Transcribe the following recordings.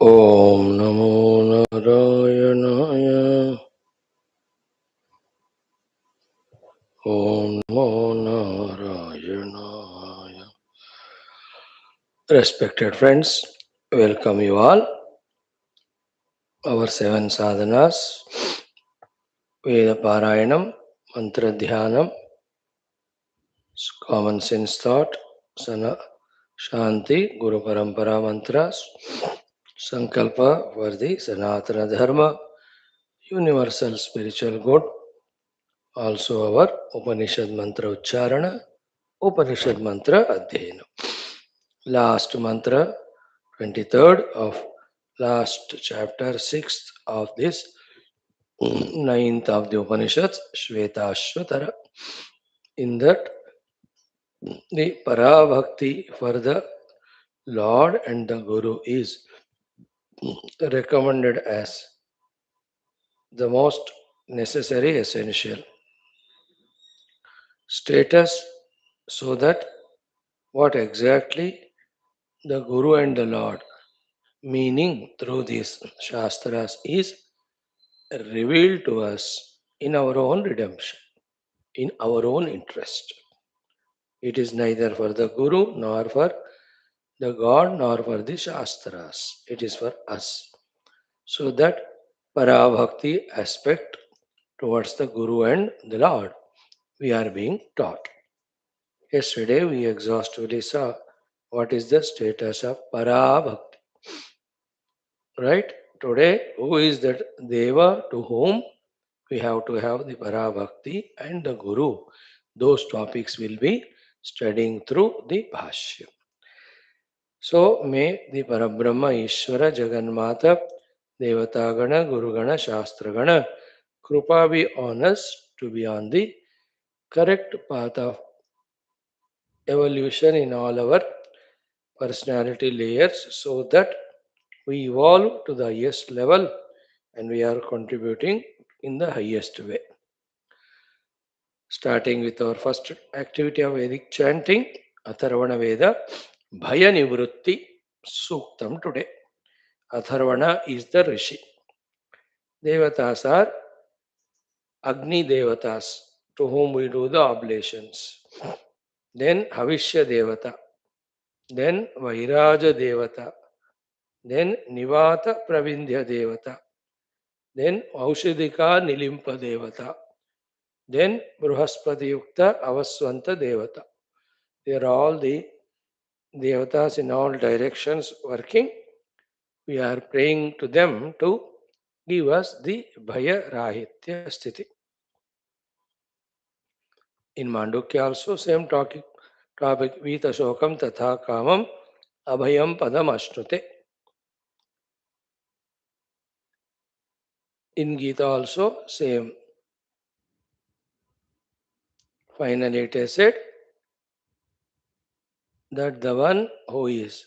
Om Namo Narayanaya. Om Namo Narayanaya. Respected friends, welcome you all. Our 7 sadhanas, Veda Parayanam, Mantra Dhyanam, Common Sense Thought, Shanti, Guruparampara Mantras, Sankalpa for the Sanatana Dharma, Universal Spiritual Good, also our Upanishad Mantra Ucharana, Upanishad Mantra Adhyayana. Last mantra, 23rd of last chapter, 6th of this 9th of the Upanishads, Shwethashwathara. In that, the Parabhakti for the Lord and the Guru is recommended as the most necessary, essential status, so that what exactly the Guru and the Lord meaning through these Shastras is revealed to us in our own redemption, in our own interest. It is neither for the Guru nor for the God nor for the Shastras. It is for us. So that Parabhakti aspect towards the Guru and the Lord we are being taught. Yesterday we exhaustively saw what is the status of Parabhakti. Right? Today, who is that Deva to whom we have to have the Parabhakti and the Guru? Those topics will be studying through the Bhashya. So, may the Parabrahma Ishvara Jagannatha Devatagana Gurugana Shastragana Krupa be on us to be on the correct path of evolution in all our personality layers so that we evolve to the highest level and we are contributing in the highest way. Starting with our first activity of Vedic chanting, Atharvana Veda, Bhaya Nivrutti Suktham today. Atharvana is the Rishi. Devatas are Agni Devatas to whom we do the oblations. Then Havishya Devata. Then Vairaja Devata. Then Nivata Pravindhya Devata. Then Aushadika Nilimpa Devata. Then Bruhaspati Yukta Avaswanta Devata. They are all the Devatas in all directions working. We are praying to them to give us the Bhaya Rahitya Sthiti. In Mandukya also same topic Vita Shokam Tatha Kamam Abhayam Padam Ashnute. In Gita also same. Finally it is said that the one who is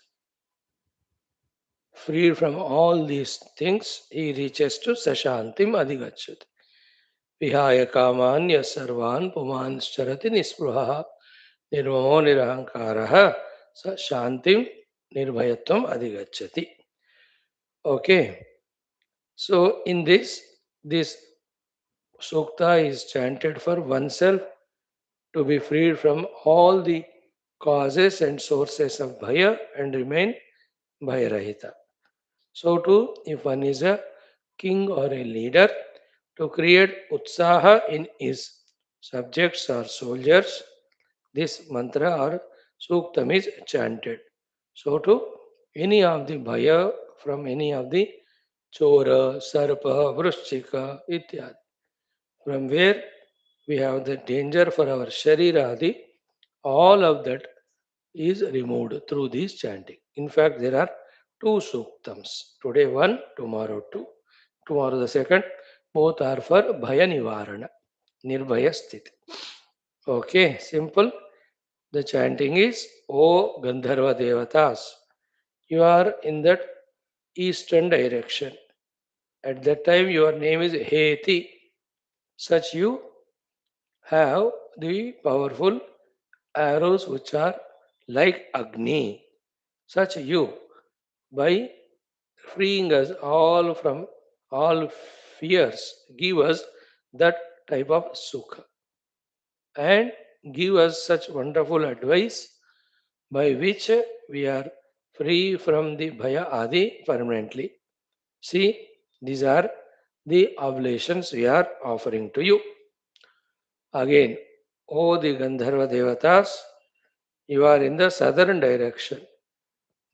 freed from all these things, he reaches to Sashantim Adhigachat. Vihaya Kamanya Sarvan Pumanscharati Nispruha Nirmamo Nirahankaraha Sa Shantim Nirbhayatvam Adhigacchati. Okay. So in this sukta is chanted for oneself to be freed from all the causes and sources of bhaya and remain bhayarahita. So too, if one is a king or a leader, to create utsaha in his subjects or soldiers, this mantra or suktam is chanted. So too, any of the bhaya from any of the chora, sarpa, vrishchika, ityadi, from where we have the danger for our shariradi, all of that is removed through this chanting. In fact, there are two suktams. Today one, tomorrow two. Tomorrow the second. Both are for bhaya nivarana, nirbhaya sthiti. Okay, simple. The chanting is O Gandharva Devatas. You are in that eastern direction. At that time, your name is Heti. Such you have the powerful arrows which are like Agni. Such you, by freeing us all from all fears, give us that type of sukha and give us such wonderful advice by which we are free from the bhaya adi permanently. See, these are the oblations we are offering to you. Again, O the Gandharva Devatas, you are in the southern direction.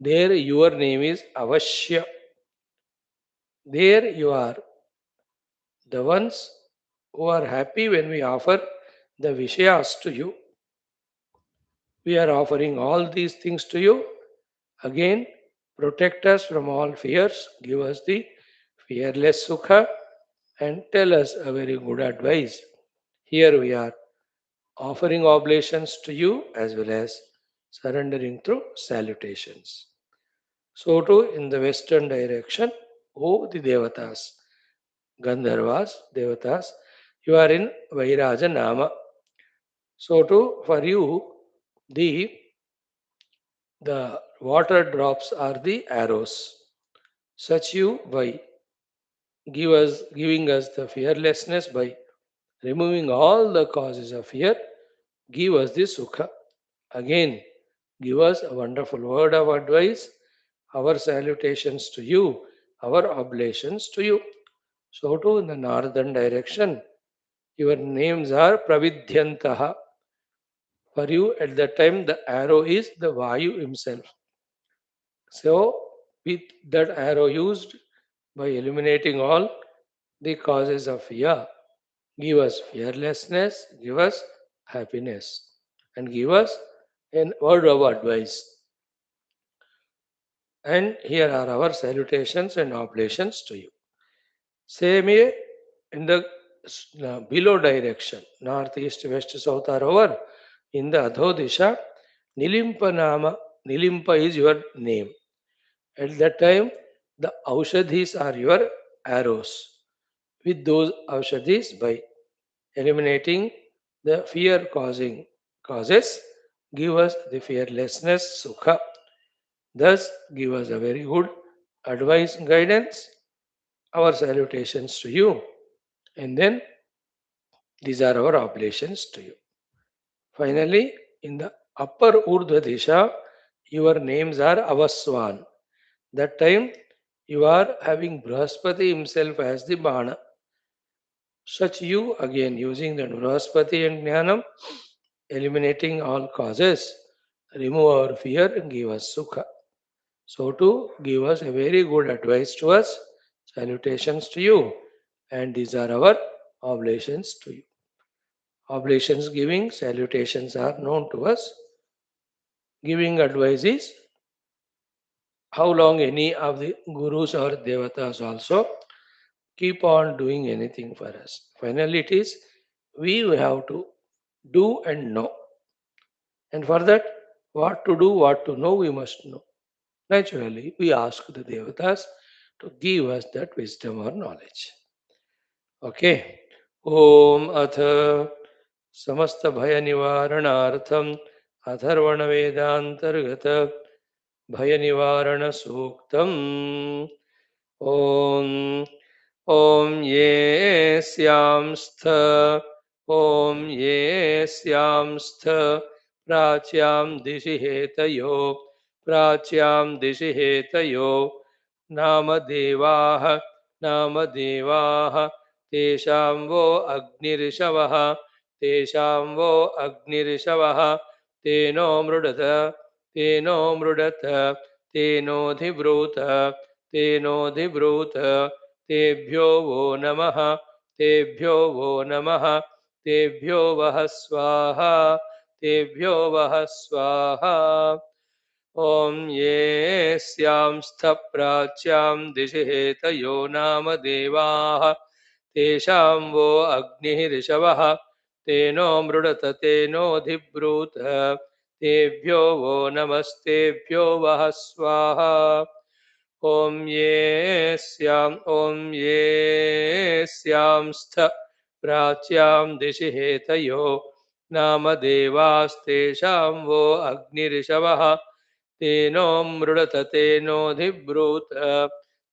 There your name is Avashya. There you are the ones who are happy when we offer the Vishayas to you. We are offering all these things to you. Again, protect us from all fears, give us the fearless Sukha, and tell us a very good advice. Here we are offering oblations to you as well as surrendering through salutations. So too in the western direction, O the Devatas, Gandharvas, Devatas, you are in Vairaja Nama. So too for you, the water drops are the arrows. Such you by giving us the fearlessness by removing all the causes of fear, give us the sukha. Again, give us a wonderful word of advice, our salutations to you, our oblations to you. So too in the northern direction, your names are Pravidhyantaha. For you at that time the arrow is the Vayu himself. So with that arrow used by eliminating all the causes of fear, give us fearlessness, give us happiness, and give us a word of advice. And here are our salutations and oblations to you. Same way in the below direction, north, east, west, south are over. In the Adhodisha, Nilimpa Nama, Nilimpa is your name. At that time, the Aushadhis are your arrows. With those Aushadhis, by eliminating the fear causing causes, give us the fearlessness, Sukha. Thus, give us a very good advice and guidance. Our salutations to you. And then, these are our oblations to you. Finally, in the upper Urdhva Disha, your names are Avaswan. That time you are having Brahaspati himself as the Bana. Such you again using the Brahaspati and Jnanam, eliminating all causes, remove our fear and give us Sukha. So to give us a very good advice to us, salutations to you, and these are our oblations to you. Oblations giving, salutations are known to us. Giving advice is how long any of the gurus or devatas also keep on doing anything for us. Finally, it is we have to do and know. And for that, what to do, what to know, we must know. Naturally, we ask the devatas to give us that wisdom or knowledge. Okay. Om Atha समस्त भय निवारणार्थम अथर्वण वेदांतर्गत भय निवारण सूक्तम ओम ओम ये स्यांस्थ ओम ये स्यांस्थ प्राच्याम दिशि हेतयो प्राच्याम दिशि हेतयो नामदेवाः नामदेवाः तेषां वो अग्निर्षवः तेषां वो अग्निर्षवः तेनो मृडत तेनो मृडत तेनोधिब्रूत तेनोधिब्रूत तेभ्यो वो नमः तेभ्यो वो नमः तेभ्यो वः स्वाहा तेभ्यो वः स्वाहा ॐ ये स्यांस्थ प्राच्यां दिशि हेतयो नाम देवाः तेषां वो अग्निः तेनो मृडत तेनोधिब्रूत तेभ्यो वो नमस्तेभ्यो वः स्वाहा ॐ ये स्यांस्थ प्राच्यां दिशि हेतयो नाम देवास्तेषां वो अग्निर्षवः तेनो मृडत तेनोधिब्रूत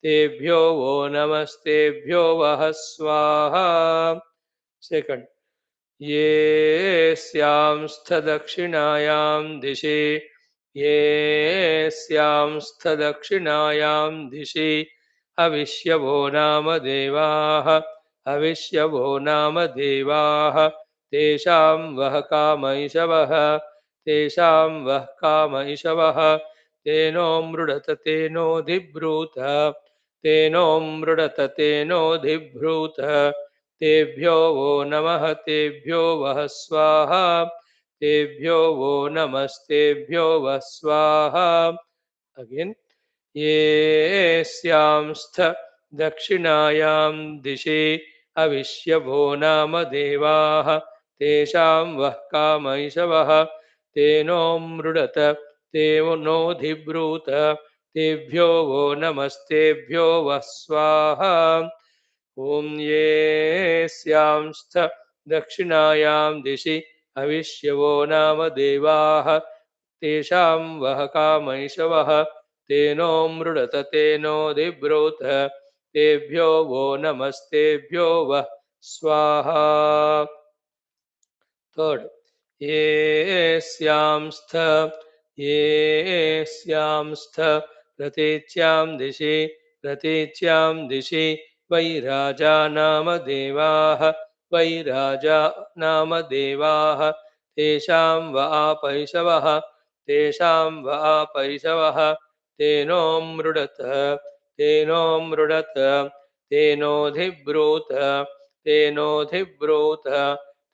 तेभ्यो वो नमस्तेभ्यो वः स्वाहा। सेकंड, ये स्यांस्थ दक्षिणायां दिशि, ये स्यांस्थ दक्षिणायां दिशि हविष्यवो नाम देवाः, हविष्यवो नाम देवाः, तेषां वः कामैषवः, तेषां वः कामैषवः, तेनो मृडत तेनोधिब्रूत, तेनो मृडत तेनोधिब्रूत, तेभ्यो वो नमः तेभ्यो वः स्वाहा, तेभ्यो वो नमस्तेभ्यो वः स्वाहा। अगेन, ये स्यांस्थ दक्षिणायां दिशि हविष्यभो नाम देवाः, तेषां वः कामैषवः, तेनो मृडत तेनोधिब्रूत, तेभ्यो वो नमस्तेभ्यो वः स्वाहा। ॐ ये स्यांस्थ दक्षिणायां दिशि हविष्यवो नाम देवाः, तेषां वः कामैषवः, तेनो मृडत तेनोधिब्रूत, तेभ्यो वो नमस्तेभ्यो वः स्वाहा। थर्ड, ये स्यांस्थ, ये स्यांस्थ प्रतीच्यां दिशि, प्रतीच्यां दिशि वैराजा नाम देवाः, वैराजा नाम देवाः, तेषां व आपैषवः, तेषां व आपैषवः, तेनो मृडत, तेनो मृडत, तेनोधिब्रूत, तेनोधिब्रूत,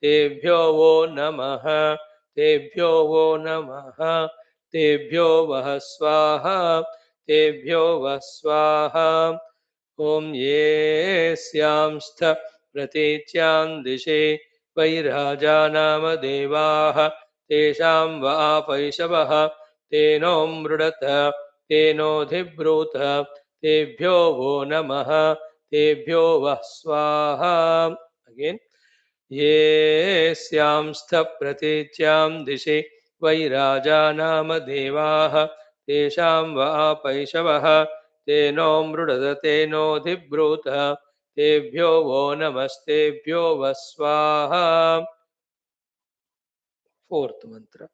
तेभ्यो वो नमः, तेभ्यो वो नमः, तेभ्यो वः स्वाहा, तेभ्यो वः स्वाहा। ॐ ये स्यांस्थ प्रतीच्यां दिशि वैराजा नाम देवाः, तेषां व आपैषवः, तेनो मृडत तेनोधिब्रूत, तेभ्यो वो नमः, तेभ्यो वः स्वाहा। अगेन, ये स्यांस्थ प्रतीच्यां दिशि वैराजा नाम देवाः, तेषां व आपैषवः, तेनो मृडत तेनोधिब्रूत, तेभ्यो वो नमस्तेभ्यो वः स्वाहा। फोर्थ मंत्र,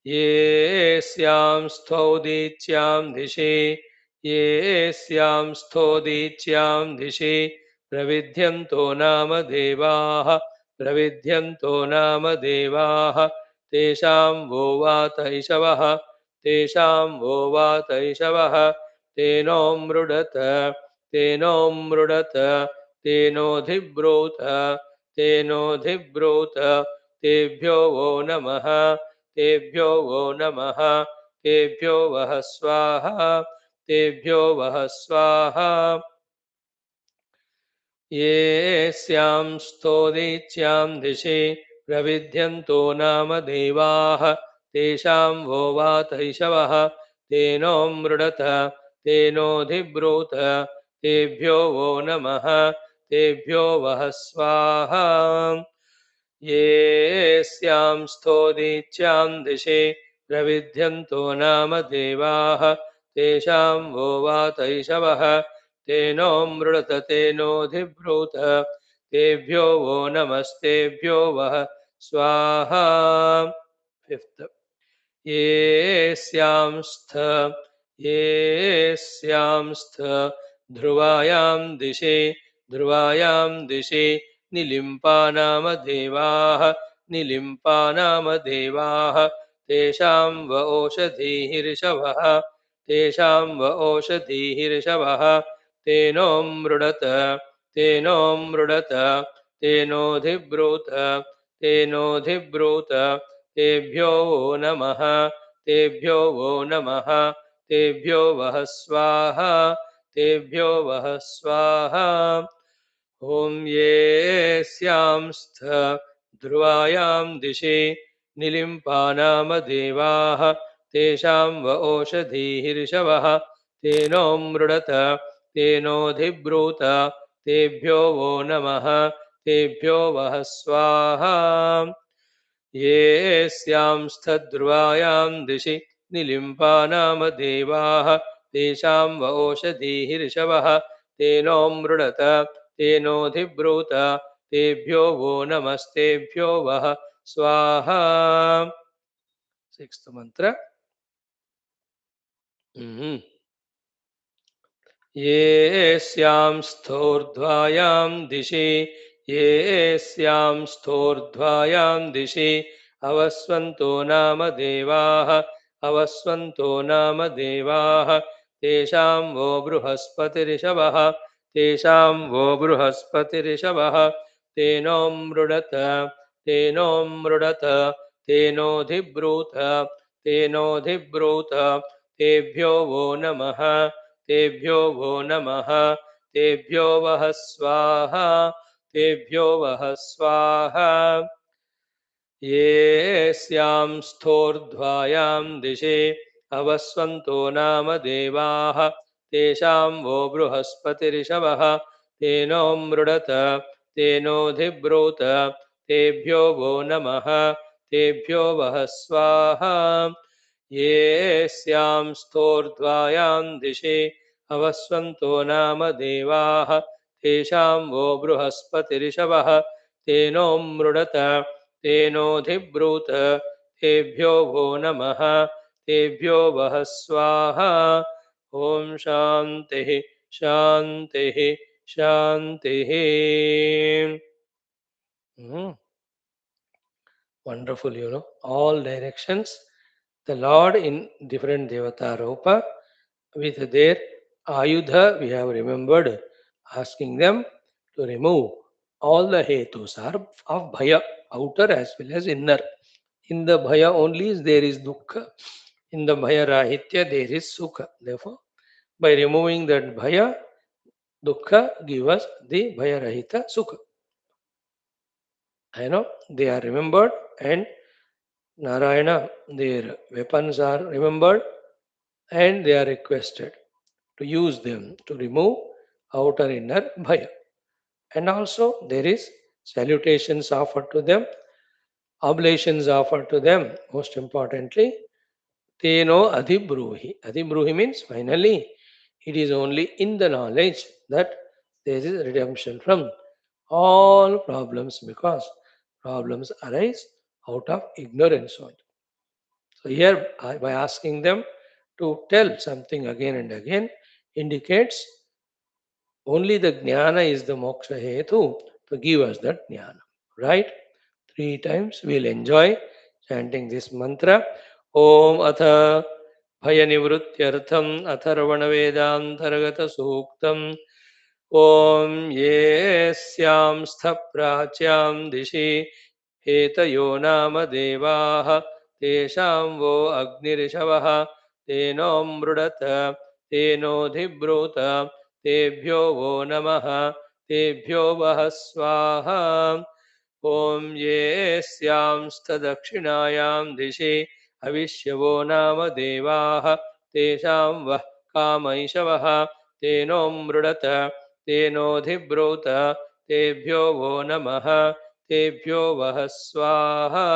ये स्यांस्थोदीच्यां दिशि, ये स्यांस्थोदीच्यां दिशि प्रविध्यन्तो नाम देवाः, प्रविध्यन्तो नाम देवाः, तेषां वो वातैषवः, तेषां वो वातैषवः, तेनो मृडत, तेनो मृडत, तेनोधिब्रूत, तेनोधिब्रूत, तेभ्यो वो नमः, तेभ्यो वो नमः, तेभ्यो वः स्वाहा, तेभ्यो वः स्वाहा। ये स्यांस्थोदीच्यां दिशि प्रविध्यन्तो नाम देवाः, तेषां वो वातैषवः, तेनो मृडत, तेनोधिब्रूत, तेभ्यो वो नमः, तेभ्यो वः स्वाहा। ये स्यांस्थोदीच्यां दिशि प्रविध्यन्तो नाम देवाः, तेषां वो वातैषवः, तेनो मृडत तेनोधिब्रूत, तेभ्यो वो नमस्तेभ्यो वः स्वाहा। फिफ्थ, ये स्यांस्थ, ये स्यांस्थ ध्रुवायां दिशि, ध्रुवायां दिशि निलिम्पा नाम देवाः, निलिम्पा नाम देवाः, तेषां व ओषधीर्षवः, तेषां व ओषधीर्षवः, तेनो मृडत, तेनो मृडत, तेनोधिब्रूत, तेनोधिब्रूत, तेभ्यो वो नमः, तेभ्यो वो नमः, तेभ्यो वः स्वाहा, तेभ्यो वः स्वाहा। ॐ ये स्यांस्थ ध्रुवायां दिशि निलिम्पा नाम देवाः, तेषां व ओषधीर्षवः, तेनो मृडत, तेनोधिब्रूत, तेभ्यो वो नमः, तेभ्यो वः स्वाहा। ये स्यांस्थ ध्रुवायां दिशि निलिम्पा नाम देवाः, तेषां व ओषधीः तेनो मृडत तेनोऽधिब्रूत तेभ्यो वो नमस्तेभ्यो वः स्वाहा. Sixth mantra. येस्यां स्थोर्ध्वायां दिशि येस्यां स्थोर्ध्वायां दिशि अवस्वन्तो नाम देवाः अवस्वन्तो नाम देवाः तेषां वो बृहस्पतिरिषवः तेषां वो बृहस्पतिरिषवः तेनो मृडत तेनो मृडत तेनोऽधिब्रूत तेनोऽधिब्रूत तेभ्यो वो नमः तेभ्यो वो नमः तेभ्यो वः स्वाहा तेभ्यो वः स्वाहा. येस्यां स्थोर्ध्वायां दिशि अवस्वन्तो नाम देवाः तेषां वो बृहस्पतिरिषवः तेनो मृडत तेनोऽधिब्रूत तेभ्यो वो नमः तेभ्यो वः स्वाहा. येस्यां स्थोर्ध्वायां दिशि अवस्वन्तो नाम देवाः तेषां वो बृहस्पतिरिषवः तेनो मृडत तेनोऽधिब्रूत तेभ्यो वो नमः तेभ्यो वः स्वाहा. ॐ शान्तिः शान्तिः शान्तिः. Wonderful, all directions. The Lord in different Devata Rupa with their Ayudha, we have remembered, asking them to remove all the hetus are of Bhaya, outer as well as inner. In the Bhaya only there is Dukkha. In the Bhaya Rahitya there is Sukha. Therefore, by removing that Bhaya, Dukkha, give us the Bhaya Rahita Sukha. They are remembered, and Narayana, their weapons are remembered, and they are requested to use them to remove outer inner bhaya. And also there is salutations offered to them, oblations offered to them. Most importantly, Teno Adhibruhi. Adhibruhi means finally, it is only in the knowledge that there is redemption from all problems, because problems arise out of ignorance only. So here, by asking them to tell something again and again, indicates only the jnana is the moksha hetu to give us that jnana. Right? 3 times we'll enjoy chanting this mantra. Om atha bhayanivrutyartham atharvana vedanthargata suktam. Om yesyam sthapracyam dishi हेतयो नाम देवाः तेषां वो अग्निरिषवः तेनो मृडत तेनोऽधिब्रूत तेभ्यो वो नमः तेभ्यो वः स्वाहा. ॐ येस्यांस्तदक्षिणायां दिशि हविष्यवो नाम देवाः तेषां वः कामैषवः तेनो मृडत तेनोऽधिब्रूत तेभ्यो वो नमः तेभ्यो वः स्वाहा.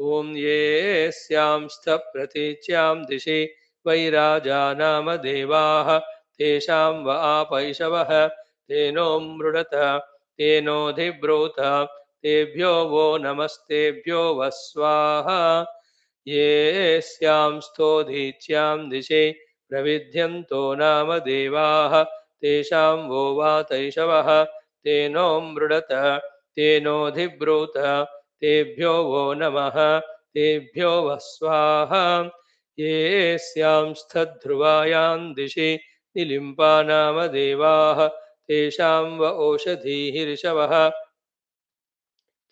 ॐ येस्यांस्थप्रतीच्यां दिशि वैराजा नाम देवाः तेषां व आपैषवः तेनो मृडत तेनोऽधिब्रूत तेभ्यो वो नमस्तेभ्यो वः स्वाहा. येस्यांस्थोदीच्यां दिशि प्रविध्यन्तो नाम देवाः तेषां वो वातैषवः तेनो मृडत तेनोऽधिब्रूत तेभ्यो वो नमः तेभ्यो वः स्वाहा. येस्यांस्थध्रुवायां दिशि निलिम्पा नाम देवाः तेषां व ओषधीः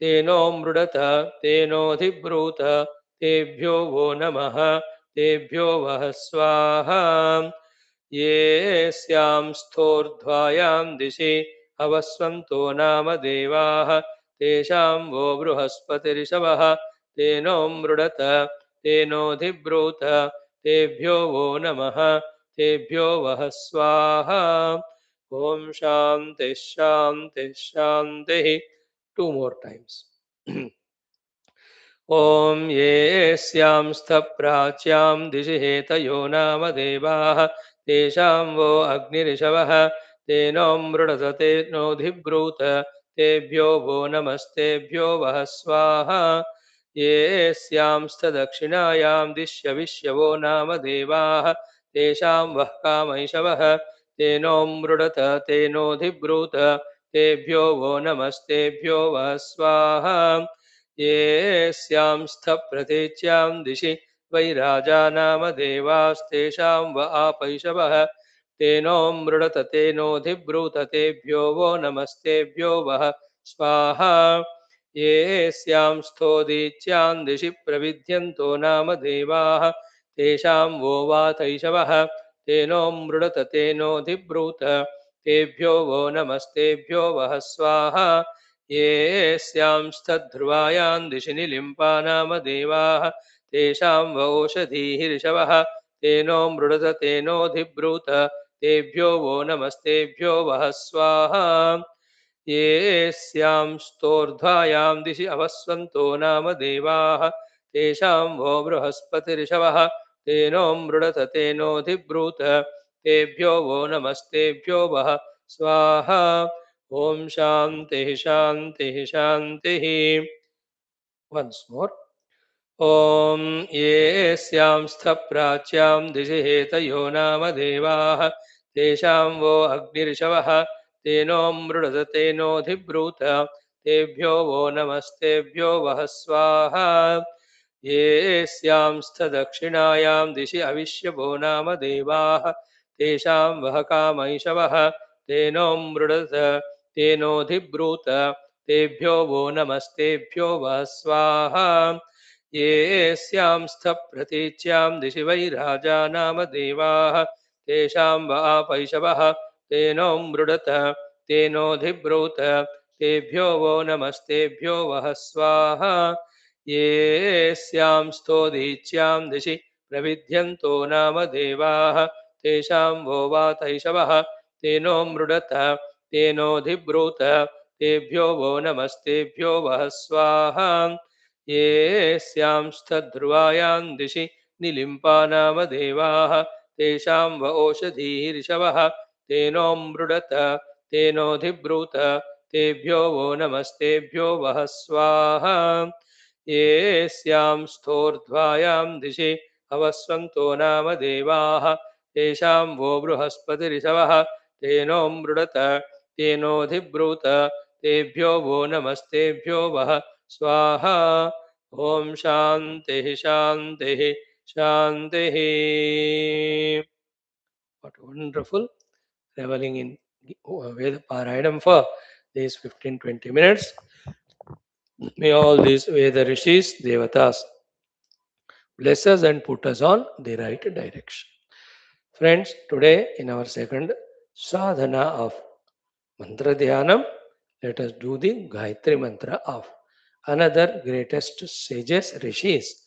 तेनो मृडत तेनोऽधिब्रूत तेभ्यो वो नमः तेभ्यो वः स्वाहा. येस्यांस्थोर्ध्वायां दिशि अवस्वन्तो नाम देवाः तेषां वो बृहस्पतिरिषवः तेनो मृडत तेनोऽधिब्रूत तेभ्यो वो नमः तेभ्यो वः स्वाहा. ॐ शान्तिः शान्तिः शान्तिः. 2 more times. ॐ येस्यांस्थप्राच्यां दिशि हेतयो नाम देवाः तेषां वो अग्निरिषवः तेनो मृडतते नोधिब्रूत तेभ्यो वो नमस्तेभ्यो वः स्वाहा ये स्यांस्तदक्षिणायां दिश्यविश्यवो नाम देवाः तेषां वः कामैषवः तेनो मृडत तेनोधिब्रूत तेभ्यो वो नमस्तेभ्यो वः स्वाहा ये स्यांस्थप्रतीच्यां दिशि वैराजा नाम देवास्तेषां व आपैषवः तेनो मृडत तेनोधिब्रूत तेभ्यो वो नमस्तेभ्यो वः स्वाहा ये स्यां स्थोदीच्यां दिशि प्रविध्यन्तो नाम देवाः तेषां वो वातैषवः तेनो मृडत तेनोधिब्रूत तेभ्यो वो नमस्तेभ्यो वः स्वाहा ये स्यांस्तध्रुवायां दिशि निलिम्पा नाम देवाः तेषां वोषधीर्षवः तेनो मृडत तेनोधिब्रूत तेभ्यो वो नमस्तेभ्यो वः स्वाहा ये स्यां स्तोर्ध्वायां दिशि अवस्वन्तो नाम देवाः तेषां वो बृहस्पतिर्षवः तेनो मृडत तेनोधिब्रूत तेभ्यो वो नमस्तेभ्यो वः स्वाहा ॐ शान्तिः शान्तिः शान्तिः वन्स् मोर् ॐ ये स्यांस्थप्राच्यां दिशि हेतयो नाम देवाः तेषां वो अग्निर्षवः तेनो मृडत तेनोधिब्रूत तेभ्यो वो नमस्तेभ्यो वः स्वाहा ये स्यांस्थदक्षिणायां दिशि अविश्यभो नाम देवाः तेषां वः कामैषवः तेनो मृडत तेनोधिब्रूत तेभ्यो वो नमस्तेभ्यो वः स्वाहा ये स्यांस्थप्रतीच्यां दिशि वैराजा नाम देवाः तेषां वापैषवः तेनो मृडत तेनोधिब्रूत तेभ्यो वो नमस्तेभ्यो वः स्वाहा ये स्यांस्थोदीच्यां दिशि प्रविध्यन्तो नाम देवाः तेषां वो वातैषवः तेनो मृडत तेनोधिब्रूत तेभ्यो वो नमस्तेभ्यो वः स्वाहा ये स्यांस्थध्रुवायां दिशि निलिम्पा नाम देवाः तेषां व ओषधीर्षवः तेनो मृडत तेनोधिब्रूत तेभ्यो वो नमस्तेभ्यो वः स्वाहा ये स्यांस्थोर्ध्वायां दिशि अवस्वन्तो नाम देवाः तेषां वो बृहस्पतिर्षवः तेनो मृडत तेनोधिब्रूत तेभ्यो वो नमस्तेभ्यो वः स्वाहा ॐ शान्तिः शान्तिः शान्तिः What wonderful reveling in Veda Parayanam for these 15-20 minutes. May all these Veda Rishis, Devatas bless us and put us on the right direction. Friends, today in our second sadhana of mantra dhyanam, let us do the Gayatri mantra of another greatest sages rishis.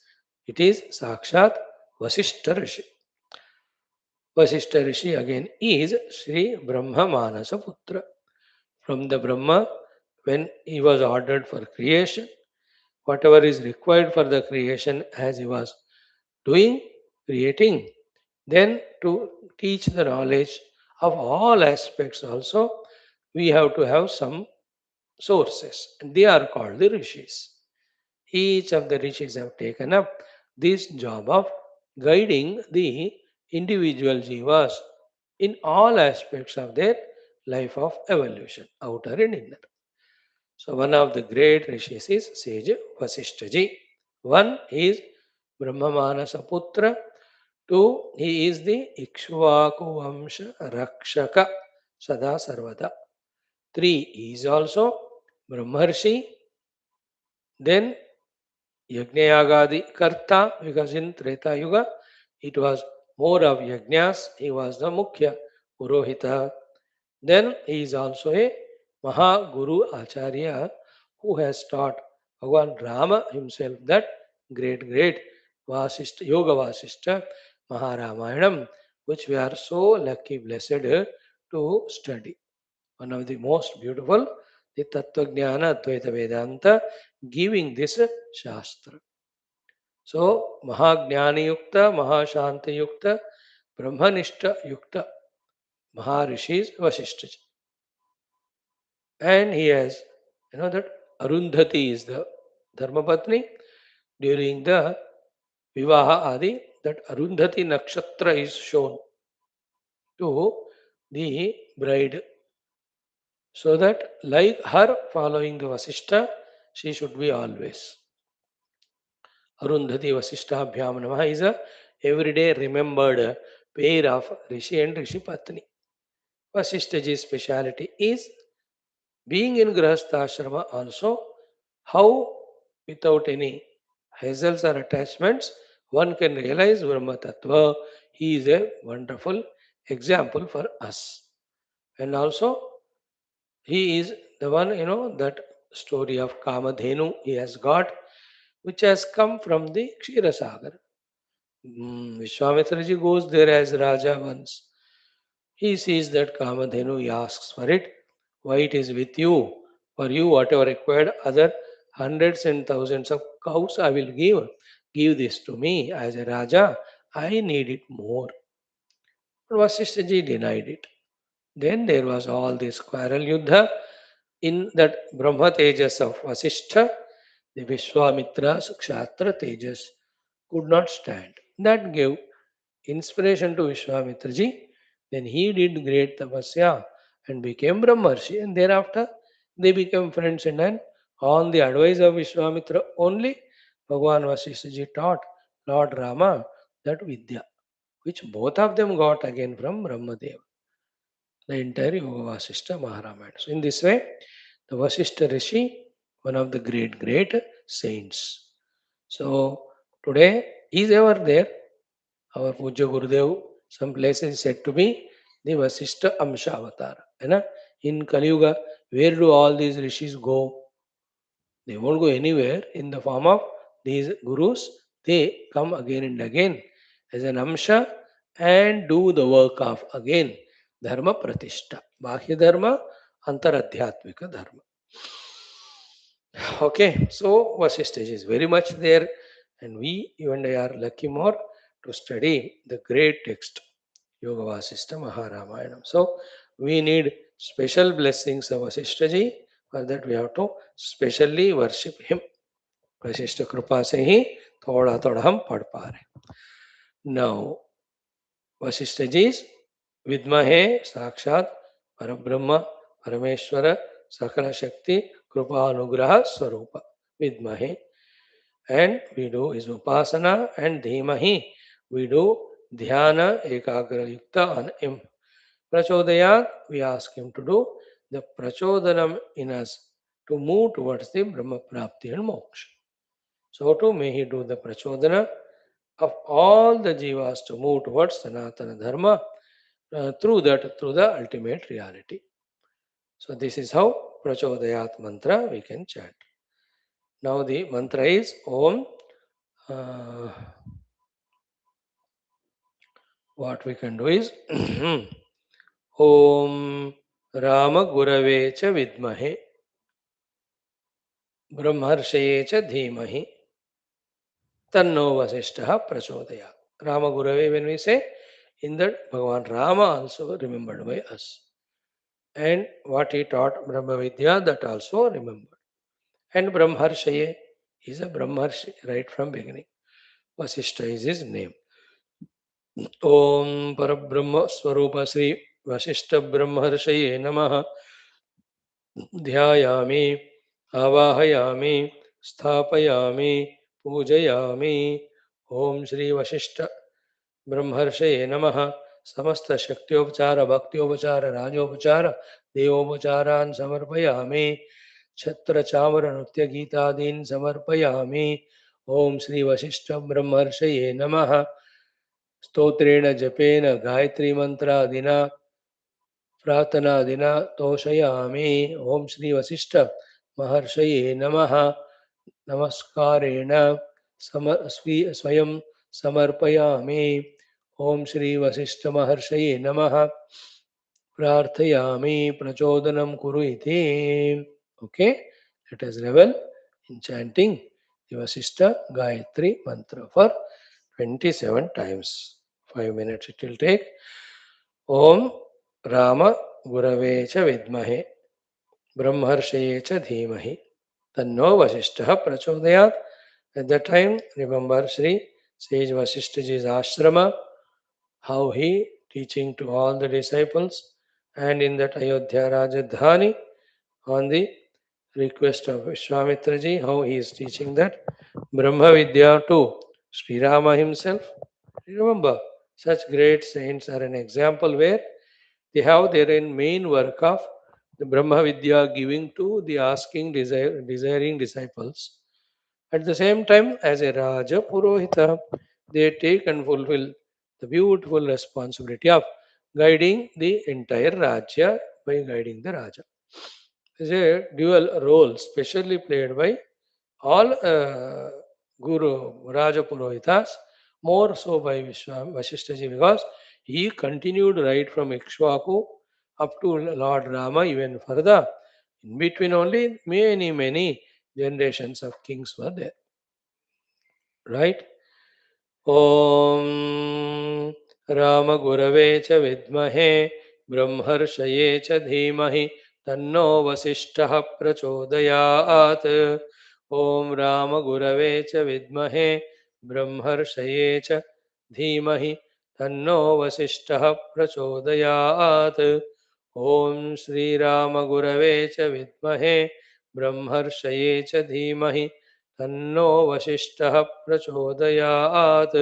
It is Sakshat Vasishtha Rishi. Vasishtha Rishi again is Sri Brahma Manasa Putra. From the Brahma, when he was ordered for creation, whatever is required for the creation as he was doing, creating, then to teach the knowledge of all aspects also, we have to have some sources. And they are called the rishis. Each of the rishis have taken up this job of guiding the individual jivas in all aspects of their life of evolution, outer and inner. So one of the great rishis is sage Vasishthaji. One is Brahmamanasa Putra. Two, he is the Ikshvaku Vamsha Rakshaka Sada Sarvada. Three, he is also Brahmarshi. Then Yajnayagadi Karta, because in Treta Yuga it was more of Yajnas, he was the Mukhya Purohita. Then he is also a Maha Guru Acharya who has taught Bhagavan Rama himself that great Vasishtha, Yoga Vasishtha Maharamayana, which we are so lucky, blessed to study. One of the most beautiful, the Tattva Jnana Advaita Vedanta, giving this Shastra. So, Mahajnani Yukta, Mahashanti Yukta, Brahmanishta Yukta Maharishis Vasishtha. And he has, that Arundhati is the Dharmapatni. During the Vivaha Adi, that Arundhati Nakshatra is shown to the bride, so that like her following the Vasishtha, she should be always. Arundhati Vasishtabhyam Namaha is a everyday remembered pair of Rishi and Rishi Patni. Vasishtaji's speciality is being in Grahastha also, how without any hassles or attachments one can realize Brahma Tattva. He is a wonderful example for us. And also, he is the one, that story of Kamadhenu he has got, which has come from the Kshirasagar. Vishwamitraji goes there as Raja once. He sees that Kamadhenu, he asks for it. Why it is with you? For you, whatever required, other hundreds and thousands of cows I will give. Give this to me as a Raja. I need it more. But Vasishthaji denied it. Then there was all this quarrel yuddha in that Brahma Tejas of Vasishtha. The Vishwamitra's Kshatra Tejas could not stand. That gave inspiration to Vishwamitraji. Then he did great tapasya and became Brahmarshi. And thereafter they became friends. And then on the advice of Vishwamitra only, Bhagavan Vasishthaji taught Lord Rama that Vidya, which both of them got again from Brahmadeva, the entire Yoga Vasishtha Maharama. So in this way, the Vasishtha Rishi, one of the great saints. So today he is ever there. Our Puja Gurudev, some places said to be the Vasishtha Amsha Avatar. In Kali Yuga, where do all these rishis go? They won't go anywhere. In the form of these gurus, they come again and again as an Amsha and do the work of again Dharma Pratishta. Bahya Dharma, Antaradhyatmika Dharma. Okay, so Vasishtha is very much there, and we, you and I, are lucky more to study the great text, Yoga Vasishtha Maharamayana. So, we need special blessings of Vasishtha. For that, we have to specially worship him. Vasishtha Kripa se hi thoda thoda hum pad pa rahe. Now, Vasishtha ji's Vidmahe Sakshat Parabrahma Parameshwara Sakala Shakti Kripa Anugraha Swarupa Vidmahe. And we do is Upasana, and Dhimahi we do Dhyana Ekagra Yukta on him. Prachodayat, we ask him to do the Prachodanam in us to move towards the Brahma Prapti and Moksha. So too may he do the Prachodana of all the jivas to move towards Sanatana Dharma through the ultimate reality. So this is how Prachodayat mantra we can chant. Now the mantra is Om. What we can do is Om Rama Gurave cha Vidmahe Brahmarshaya cha Dhimahi Tanno Vasishtha Prachodaya. Rama Gurave, when we say, in that Bhagavan Rama also remembered by us. And what he taught Brahma Vidya, that also remembered. And Brahmarshaya is a Brahmarshi right from beginning. Vasishtha is his name. Om Parabrahma Swarupa Sri Vasishtha Brahmarshaya Namaha Dhyayami Avahayami Sthapayami Pujayami Om Shri Vasishtha Brahmarshaya Namaha Samasta Shaktyopachara Bhaktyopachara Rajopachara Devopacharan Samarpayami Chhatra Chamara Nutya Gitadin Samarpayami Om Shri Vasishtha Brahmarshaya Namaha स्तोत्रेण जपेन Gayatri मंत्रादिना प्रार्थनादिना तोषयामि ओम श्री वशिष्ठ महर्षये नमः नमस्कारेण स्वयं समर्पयामि ओम श्री वशिष्ठ महर्षये नमः प्रार्थयामि प्रचोदनं कुरु इति. Okay, let us revel in chanting the Vasishtha Gayatri mantra for 27 times. 5 minutes it will take. Om Rama Gurave cha vidmahe Brahmarsheye cha dhimahi Tanno Vasishtha Prachodayat. At that time, remember Sri Sage Vasishthaji's ashrama, how he teaching to all the disciples, and in that Ayodhya Rajadhani, on the request of Vishwamitraji, how he is teaching that Brahma Vidya to Sri Rama himself. Remember, such great saints are an example where they have their main work of the Brahma Vidya giving to the asking, desiring disciples. At the same time, as a Raja Purohita, they take and fulfill the beautiful responsibility of guiding the entire Rajya by guiding the Raja. It's a dual role, specially played by all Guru Raja Purohitas, more so by Vashishtaji, because he continued right from Ikshvaku up to Lord Rama, even further. In between only many generations of kings were there. Right? ॐ रामगुरवे च विद्महे ब्रह्मर्षये च धीमहि तन्नो वसिष्ठः प्रचोदयात् ॐ रामगुरवे च विद्महे ब्रह्मर्षये च धीमहि तन्नो वसिष्ठः प्रचोदयात् ॐ श्रीरामगुरवे च विद्महे ब्रह्मर्षये च धीमहि तन्नो वसिष्ठः प्रचोदयात्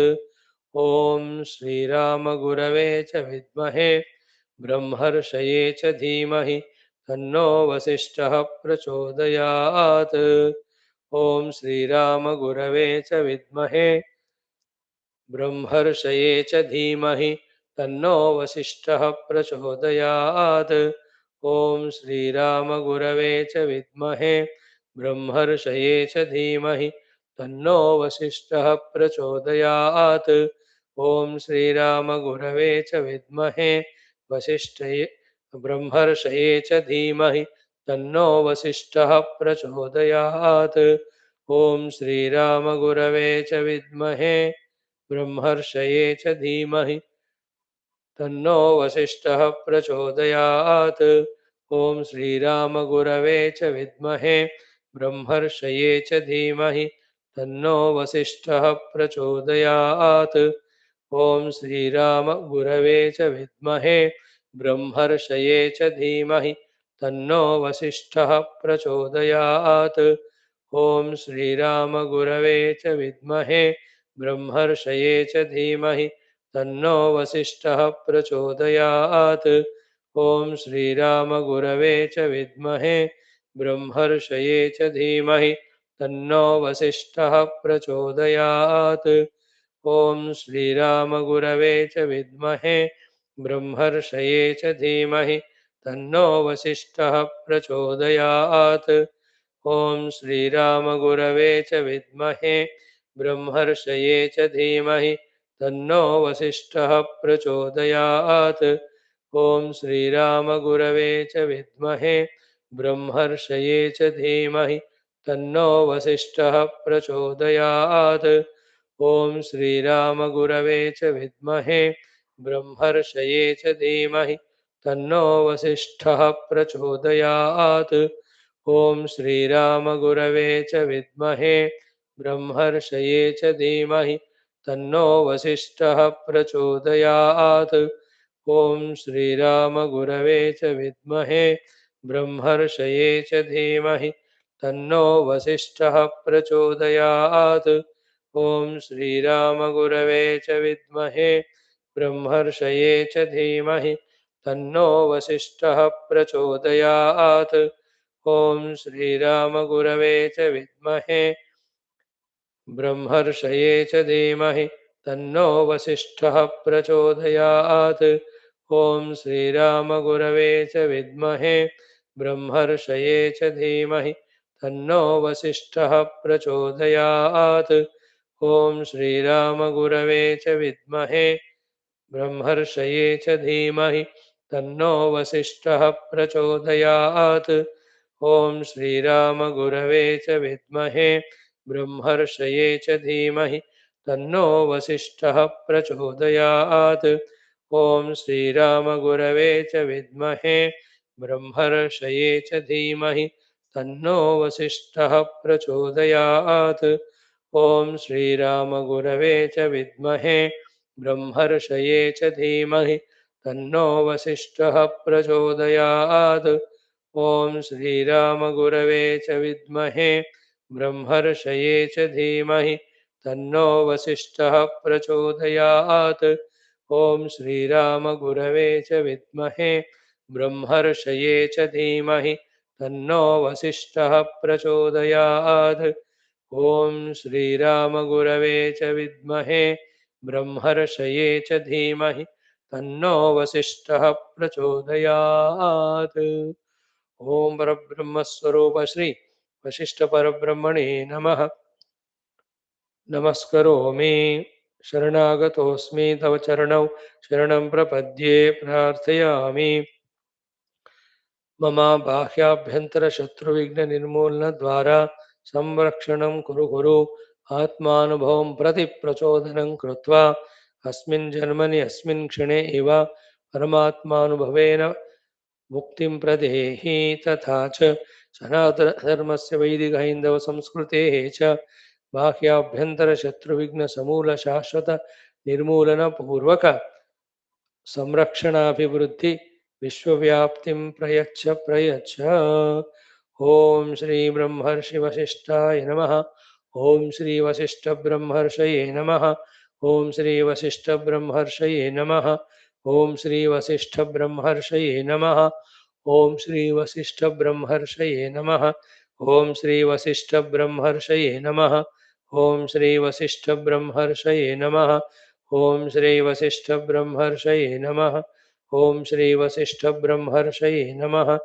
ॐ श्रीरामगुरवे च विद्महे ब्रह्मर्षये च धीमहि तन्नो वसिष्ठः प्रचोदयात् ॐ श्रीरामगुरवे च विद्महे ब्रह्मर्षये च धीमहि तन्नो वसिष्ठः प्रचोदयात् ॐ श्रीरामगुरवे च विद्महे ब्रह्मर्षये च धीमहि तन्नो वसिष्ठः प्रचोदयात् ॐ श्रीरामगुरवे च विद्महे वसिष्ठये ब्रह्मर्षये च धीमहि तन्नो वसिष्ठः प्रचोदयात् ॐ श्रीरामगुरवे च विद्महे ब्रह्मर्षये च धीमहि तन्नो वसिष्ठः प्रचोदयात् ॐ श्रीरामगुरवे च विद्महे ब्रह्मर्षये च धीमहि तन्नो वसिष्ठः प्रचोदयात् ॐ श्रीरामगुरवे च विद्महे ब्रह्मर्षये च धीमहि तन्नो वसिष्ठः प्रचोदयात् ॐ श्रीरामगुरवे च विद्महे ब्रह्मर्षये च धीमहि तन्नो वसिष्ठः प्रचोदयात् ॐ श्रीरामगुरवे च विद्महे ब्रह्मर्षये च धीमहि तन्नो वसिष्ठः प्रचोदयात् ॐ श्रीरामगुरवे च विद्महे ब्रह्मर्षये च धीमहि तन्नो वसिष्ठः प्रचोदयात् ॐ श्रीरामगुरवे च विद्महे ब्रह्मर्षये च धीमहि तन्नो वसिष्ठः प्रचोदयात् ॐ श्रीरामगुरवे च विद्महे ब्रह्मर्षये च धीमहि तन्नो वसिष्ठः प्रचोदयात् ॐ श्रीरामगुरवे च विद्महे ब्रह्मर्षये च धीमहि तन्नो वसिष्ठः प्रचोदयात् ॐ श्रीरामगुरवे च विद्महे ब्रह्मर्षये च धीमहि तन्नो वसिष्ठः प्रचोदयात् ॐ श्रीरामगुरवे च विद्महे ब्रह्मर्षये च धीमहि तन्नो वसिष्ठः प्रचोदयात् ॐ श्रीरामगुरवे च विद्महे ब्रह्मर्षये च धीमहि तन्नो वसिष्ठः प्रचोदयात् ॐ श्रीरामगुरवे च विद्महे ब्रह्मर्षये च धीमहि तन्नो वसिष्ठः प्रचोदयात् ॐ श्रीरामगुरवे च विद्महे ब्रह्मर्षये च धीमहि तन्नो वसिष्ठः प्रचोदयात् ॐ श्रीरामगुरवे च विद्महे ब्रह्मर्षये च धीमहि तन्नो वसिष्ठः प्रचोदयात् ॐ श्रीरामगुरवे च विद्महे ब्रह्मर्षये च धीमहि तन्नो वसिष्ठः प्रचोदयात्। ॐ श्रीरामगुरवे च विद्महे ब्रह्मर्षये च धीमहि तन्नो वसिष्ठः प्रचोदयात्। ॐ श्रीरामगुरवे च विद्महे ब्रह्मर्षये च धीमहि तन्नो वसिष्ठः प्रचोदयात्। ॐ श्रीरामगुरवे च विद्महे ब्रह्मर्षये च धीमहि तन्नो वसिष्ठः प्रचोदयात्। ॐ श्रीरामगुरवे च विद्महे ब्रह्मर्षये च धीमहि तन्नो वसिष्ठः प्रचोदयात्। ॐ श्रीरामगुरवे च विद्महे ब्रह्मर्षये च धीमहि तन्नो वसिष्ठः प्रचोदयात्। ॐ परब्रह्मस्वरूप श्री वशिष्ठ परब्रह्मणे नमः। नमस्करोमि शरणागतोऽस्मि तव चरणौ शरणं प्रपद्ये प्रार्थयामि। मम बाह्याभ्यन्तरशत्रुविघ्ननिर्मूलनद्वारा संरक्षणं कुरु गुरु आत्मानुभवं प्रति प्रचोदनं कृत्वा अस्मिन् जन्मनि अस्मिन् क्षणे एव परमात्मानुभवेन मुक्तिं प्रदेहि। तथा च सनातनधर्मस्य वैदिकहैन्दवसंस्कृतेः च बाह्याभ्यन्तरशत्रुविघ्नसमूलशाश्वत निर्मूलनपूर्वक संरक्षणाभिवृद्धि विश्वव्याप्तिं प्रयच्छ प्रयच्छ। ॐ श्री ब्रह्मर्षि वसिष्ठाय नमः। ॐ श्री वसिष्ठ ब्रह्मर्षये नमः। ॐ श्री वसिष्ठ ब्रह्मर्षये नमः। ॐ श्री वसिष्ठ ब्रह्मर्षये नमः। ॐ श्री वसिष्ठ ब्रह्मर्षये नमः। ॐ श्री वसिष्ठ ब्रह्मर्षये नमः। ॐ श्री वसिष्ठ ब्रह्मर्षये नमः। ॐ श्री वसिष्ठ ब्रह्मर्षये नमः। ॐ श्री वसिष्ठ ब्रह्मर्षये नमः।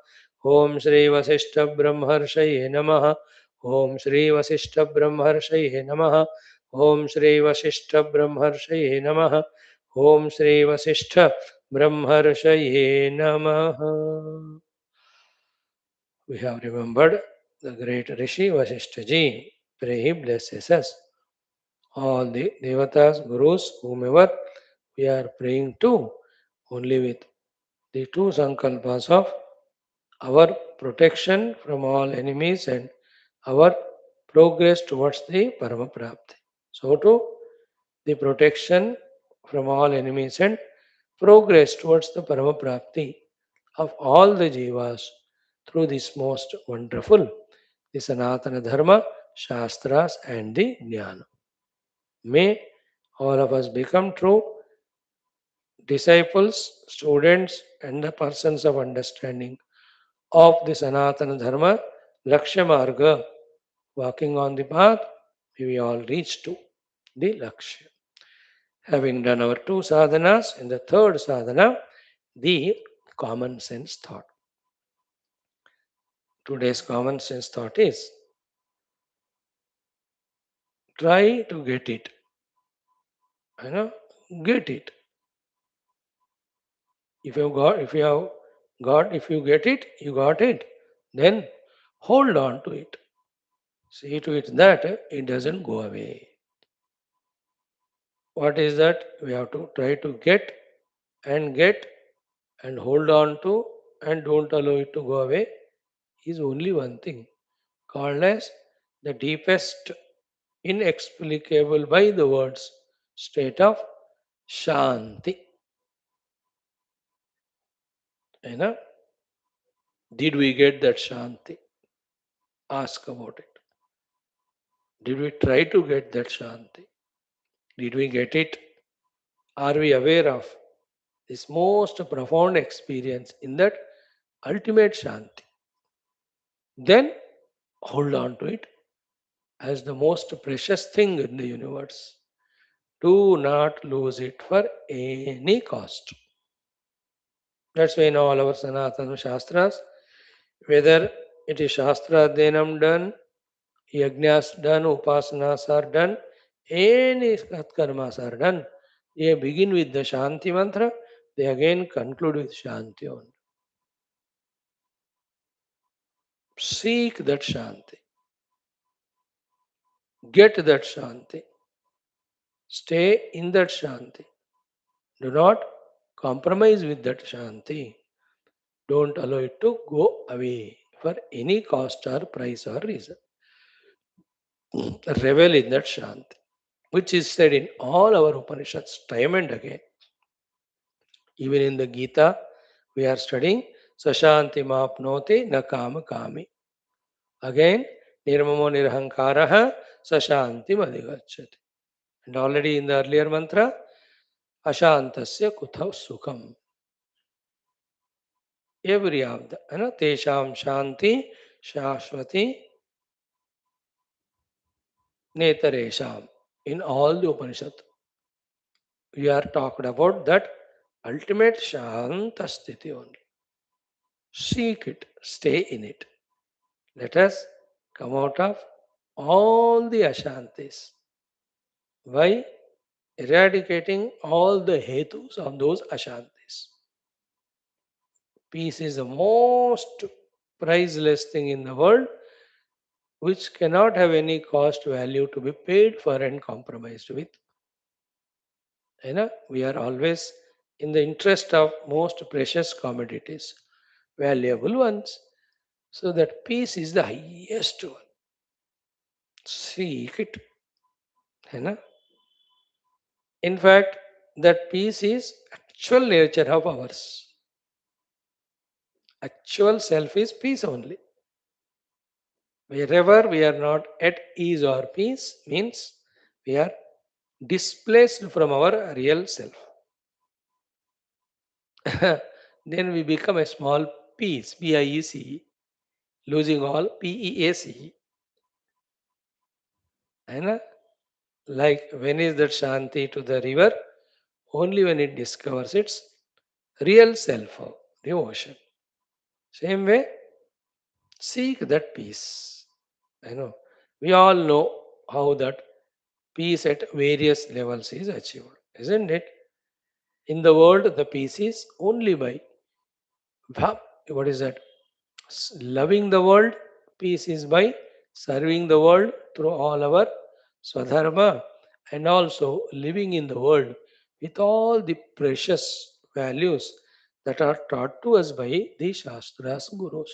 ॐ श्री वसिष्ठ ब्रह्मर्षये नमः। ॐ श्री वसिष्ठ ब्रह्मर्षये नमः। ॐ श्री वसिष्ठ ब्रह्मर्षये नमः। ॐ श्री वसिष्ठ ब्रह्मर्षये नमः। We have remembered the great Rishi Vasishtha ji. Pray he blesses us. All the devatas, gurus, whomever we are praying to, only with the two sankalpas of our protection from all enemies and our progress towards the Paramaprapti. So, to the protection from all enemies and progress towards the Paramaprapti of all the jivas through this most wonderful, the Sanatana Dharma, Shastras, and the Jnana. May all of us become true disciples, students, and the persons of understanding of the Sanatana Dharma, Lakshya Marga, walking on the path, may we all reach to the Lakshya. Having done our two sadhanas, in the third sadhana, the common sense thought. Today's common sense thought is try to get it. You know, get it. If you get it, you got it. Then hold on to it. See to it that it doesn't go away. What is that? We have to try to get and hold on to and don't allow it to go away is only one thing called as the deepest, inexplicable by the words state of Shanti. You know, did we get that Shanti? Ask about it. Did we try to get that Shanti? Did we get it? Are we aware of this most profound experience in that ultimate Shanti? Then hold on to it as the most precious thing in the universe. Do not lose it for any cost. That's why in all our Sanatana Shastras, whether it is Shastra Adhenam done, Yajnas done, Upasanas are done, any Satkarmas are done, they begin with the Shanti mantra, they again conclude with Shanti only. Seek that Shanti. Get that Shanti. Stay in that Shanti. Do not compromise with that Shanti. Don't allow it to go away for any cost or price or reason. Revel in that Shanti, which is said in all our Upanishads time and again. Even in the Gita, we are studying Sashanti Mapnoti na kama kami. Again, Nirmamo Nirhankaraha Sashanti Madhigachati. And already in the earlier mantra, Ashantasya Kuthav Sukham. Every of the Tesham Shanti Shashwati Netaresham. In all the Upanishad, we are talked about that ultimate Shantasthiti only. Seek it, stay in it. Let us come out of all the Ashantis by eradicating all the hetus of those Ashantis. Peace is the most priceless thing in the world which cannot have any cost value to be paid for and compromised with. We are always in the interest of most precious commodities, valuable ones. So that peace is the highest one. Seek it. है In fact, that peace is actual nature of ours. Actual self is peace only. Wherever we are not at ease or peace means we are displaced from our real self. Then we become a small piece, PIEC, losing all PEAC. And like when is that Shanti to the river? Only when it discovers its real self of devotion. Same way, seek that peace. We all know how that peace at various levels is achieved, isn't it? In the world, the peace is only by what is that? Loving the world. Peace is by serving the world through all our swadharma and also living in the world with all the precious values that are taught to us by the Shastras Gurus.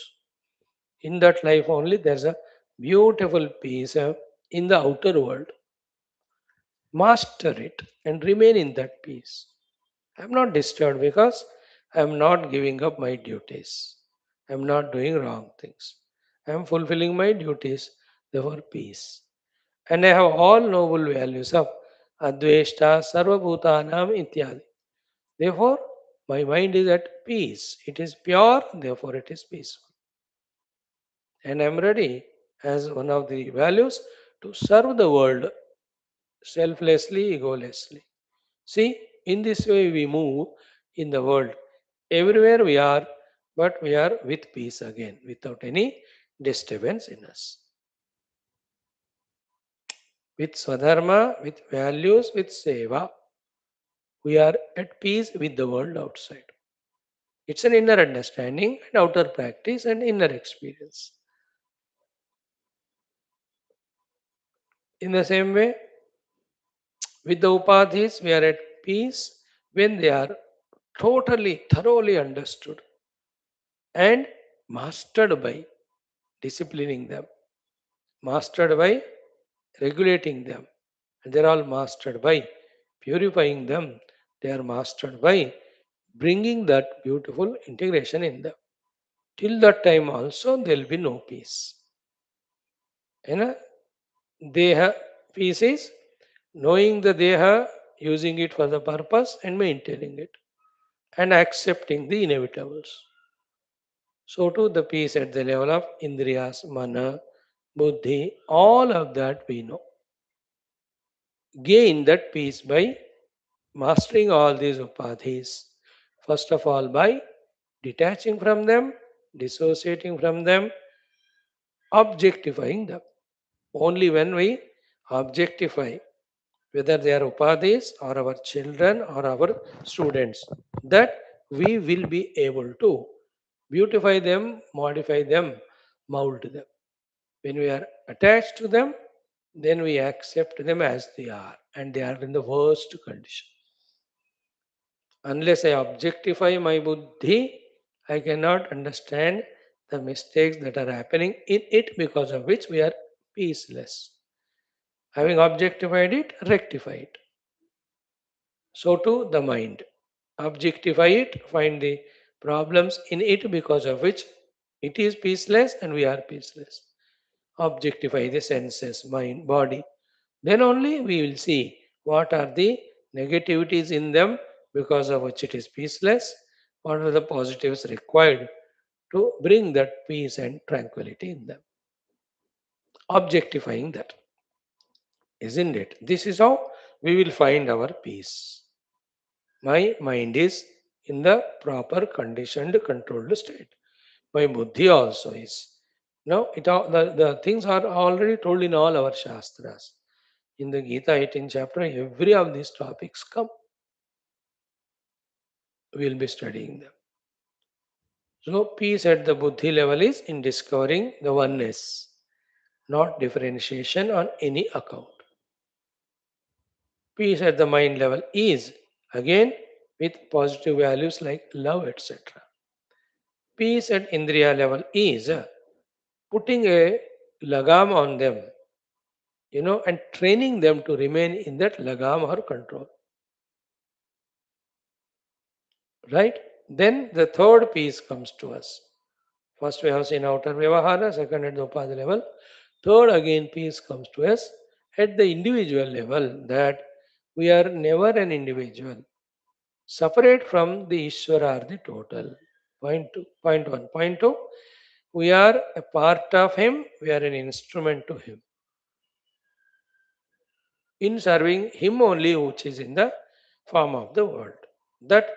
In that life only, there's a beautiful peace in the outer world. Master it and remain in that peace. I'm not disturbed because I'm not giving up my duties. I'm not doing wrong things. I'm fulfilling my duties, therefore peace. And I have all noble values of Adveshta, Sarvabhutanam, Ityadi. Therefore, my mind is at peace. It is pure, therefore it is peaceful. And I'm ready as one of the values to serve the world selflessly, egolessly. See, in this way we move in the world. Everywhere we are, but we are with peace again, without any disturbance in us. With Swadharma, with values, with Seva, we are at peace with the world outside. It's an inner understanding and outer practice and inner experience. In the same way, with the upadhis, we are at peace when they are totally, thoroughly understood and mastered by disciplining them, mastered by regulating them. And they're all mastered by purifying them. They are mastered by bringing that beautiful integration in them. Till that time also there will be no peace. And Deha peace is knowing the Deha, using it for the purpose and maintaining it and accepting the inevitables. So too the peace at the level of Indriyas, Mana, Buddhi, all of that we know. Gain that peace by mastering all these upadhis. First of all, by detaching from them, dissociating from them, objectifying them. Only when we objectify, whether they are upadhis or our children or our students, that we will be able to beautify them, modify them, mold them. When we are attached to them, then we accept them as they are, and they are in the worst condition. Unless I objectify my buddhi, I cannot understand the mistakes that are happening in it because of which we are peaceless. Having objectified it, rectify it. So too the mind. Objectify it, find the problems in it because of which it is peaceless and we are peaceless. Objectify the senses, mind, body. Then only we will see what are the negativities in them because of which it is peaceless, what are the positives required to bring that peace and tranquility in them. Objectifying that, isn't it? This is how we will find our peace. My mind is in the proper conditioned, controlled state. My buddhi also is. No, the things are already told in all our shastras. In the Gita 18th chapter, every of these topics come. We will be studying them. So, peace at the buddhi level is in discovering the oneness, not differentiation on any account. Peace at the mind level is, again, with positive values like love, etc. Peace at Indriya level is putting a lagam on them, and training them to remain in that lagam or control. Right? Then the third piece comes to us. First we have seen outer vyavahara, second at the upadhi level. Third again piece comes to us at the individual level, that we are never an individual. Separate from the Ishvara or the total. Point two, point one. Point two, we are a part of Him, we are an instrument to Him. In serving Him only, which is in the form of the world. That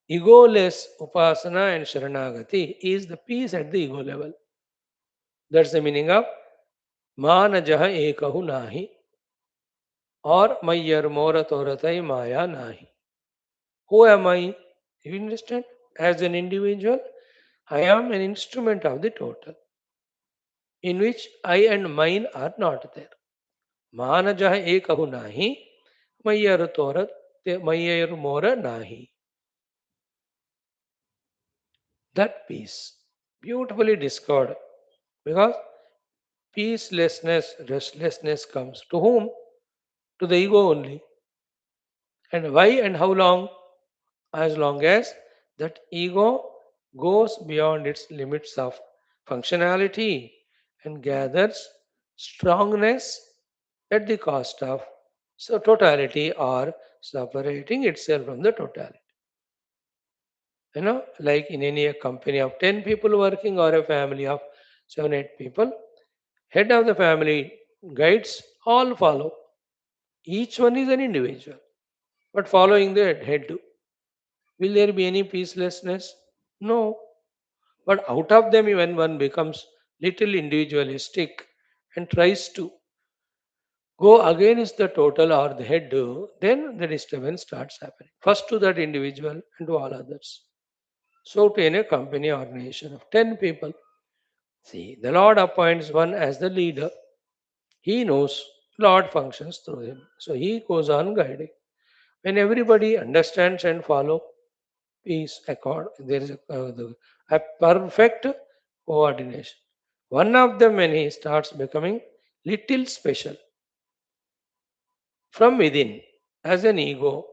egoless upasana and sharanagati is the peace at the ego level. That's the meaning of Manajaha ekahu nahi, or Mayyar Mora Toratai Maya nahi. Who am I? You understand? As an individual, I am an instrument of the total, in which I and mine are not there. Manajaha ekahu nahi, Mayyar Torat, Mayyar Mora nahi. That peace, beautifully discovered, because peacelessness, restlessness comes to whom? To the ego only. And why and how long? As long as that ego goes beyond its limits of functionality and gathers strongness at the cost of totality, or separating itself from the totality. Like in any company of 10 people working, or a family of 7, 8 people, head of the family guides, all follow. Each one is an individual, but following the head. Will there be any peacelessness? No. But out of them, when one becomes little individualistic and tries to go against the total or the head, then the disturbance starts happening. First to that individual and to all others. So to any company or nation of 10 people, see, the Lord appoints one as the leader. He knows Lord functions through him. So he goes on guiding. When everybody understands and follow, peace accord. There is a perfect coordination. One of them, when he starts becoming little special from within as an ego,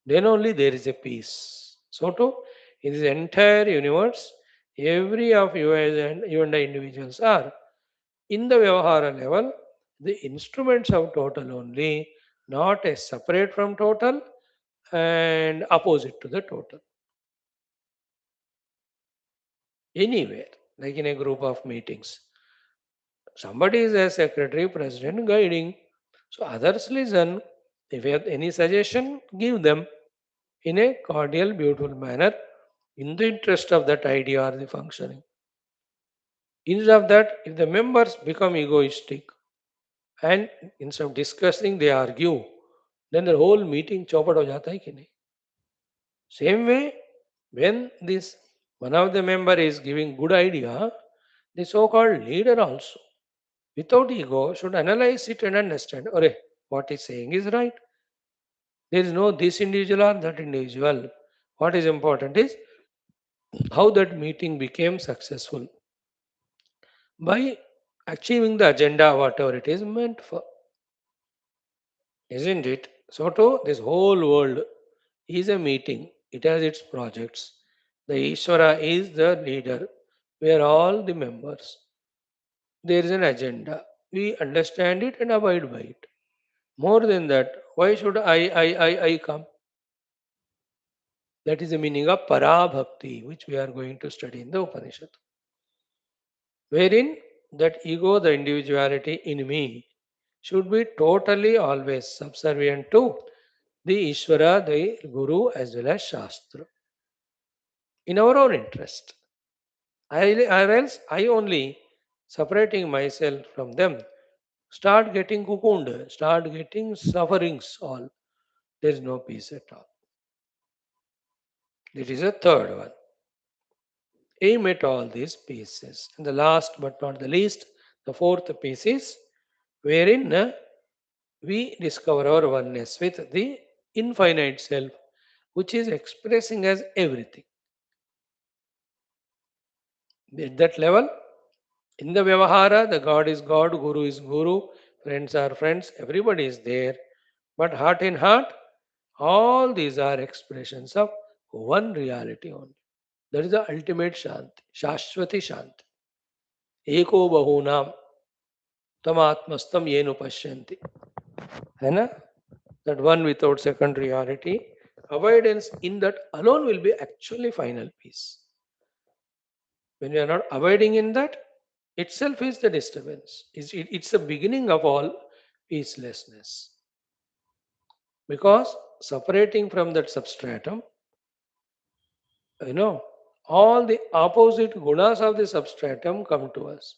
then only there is a peace. So too, in this entire universe, every of you and the individuals are in the Vyavahara level, the instruments of total only, not a separate from total and opposite to the total. Anywhere, like in a group of meetings. Somebody is a secretary, president guiding. So others listen. If you have any suggestion, give them in a cordial, beautiful manner in the interest of that idea or the functioning. Instead of that, if the members become egoistic and instead of discussing, they argue, then the whole meeting chaupat ho jata hai ki nahi. Same way, when this one of the member is giving good idea, the so-called leader also without ego should analyze it and understand, okay, what he's saying is right. There is no this individual or that individual. What is important is how that meeting became successful by achieving the agenda, whatever it is meant for, isn't it? So, to this whole world is a meeting, it has its projects. The Ishvara is the leader, we are all the members. There is an agenda. We understand it and abide by it. More than that, why should I come? That is the meaning of Parabhakti, which we are going to study in the Upanishad. Wherein that ego, the individuality in me, should be totally always subservient to the Ishvara, the Guru, as well as Shastra, in our own interest. Or else I only separating myself from them, start getting cocooned, start getting sufferings all. There is no peace at all. It is a third one. Aim at all these pieces. And the last but not the least, the fourth piece is wherein we discover our oneness with the infinite self, which is expressing as everything. At that level, in the Vyavahara, the God is God, Guru is Guru, friends are friends, everybody is there. But heart in heart, all these are expressions of one reality only. That is the ultimate Shanti, Shashwati Shanti. Eko Bahunam Tamatmastam Yenu Pashyanti. है ना? That one without second reality, avoidance in that alone will be actually final peace. When we are not avoiding in that, itself is the disturbance. It's the beginning of all peacelessness. Because separating from that substratum, you know, all the opposite gunas of the substratum come to us.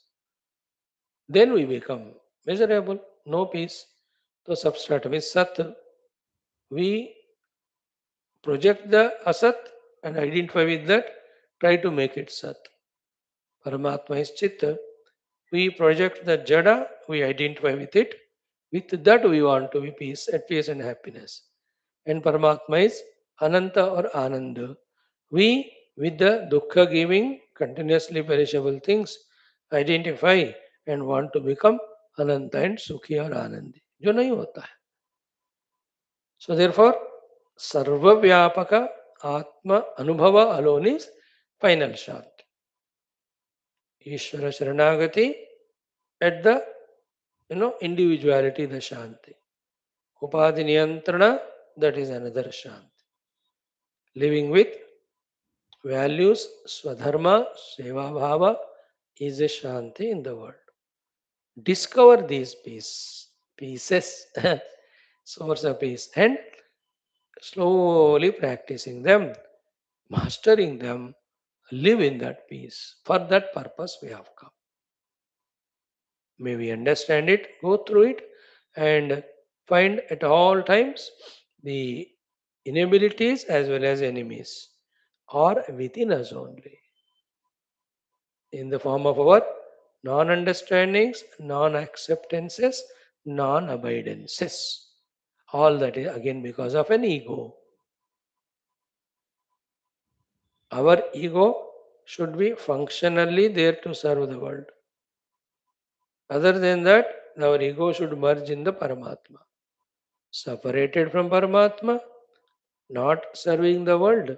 Then we become miserable, no peace. The substratum is Sat. We project the Asat and identify with that, try to make it Sat. Paramatma is Chitta. We project the Jada, we identify with it. With that, we want to be peace, at peace and happiness. And Paramatma is Ananta or Ananda. We, with the Dukkha giving, continuously perishable things, identify and want to become Ananta and Sukhi or Anandi. जो नहीं होता है. So therefore, Sarvavyapaka Atma Anubhava alone is final Shanti. Ishvara Sharanagati at the individuality, the Shanti. Upadhi Niyantrana, that is another Shanti. Living with values, Swadharma, Seva Bhava is a Shanti in the world. Discover these pieces, source of peace, and slowly practicing them, mastering them, live in that peace. For that purpose we have come. May we understand it, go through it, and find at all times the inabilities as well as enemies are within us only in the form of our non understandings, non acceptances, non abidances. All that is again because of an ego. Our ego should be functionally there to serve the world. Other than that, our ego should merge in the Paramatma. Separated from Paramatma, not serving the world,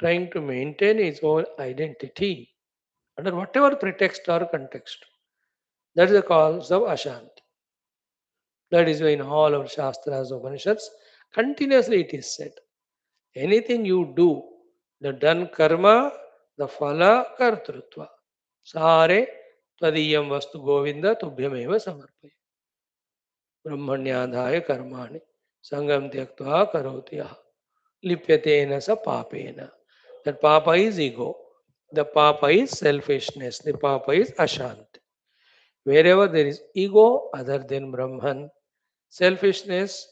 trying to maintain his own identity under whatever pretext or context. That is the cause of Ashanti. That is why in all our Shastras, Upanishads, continuously it is said. Anything you do, the done karma, the phala kartrutva. Sare tadiyam vastu govinda tubhyameva samarpaya. Brahmanyadhaya karmani sangam tyaktva karoti aha. Lipyatena sa papena. That papa is ego. The papa is selfishness. The papa is ashanti. Wherever there is ego other than Brahman, selfishness,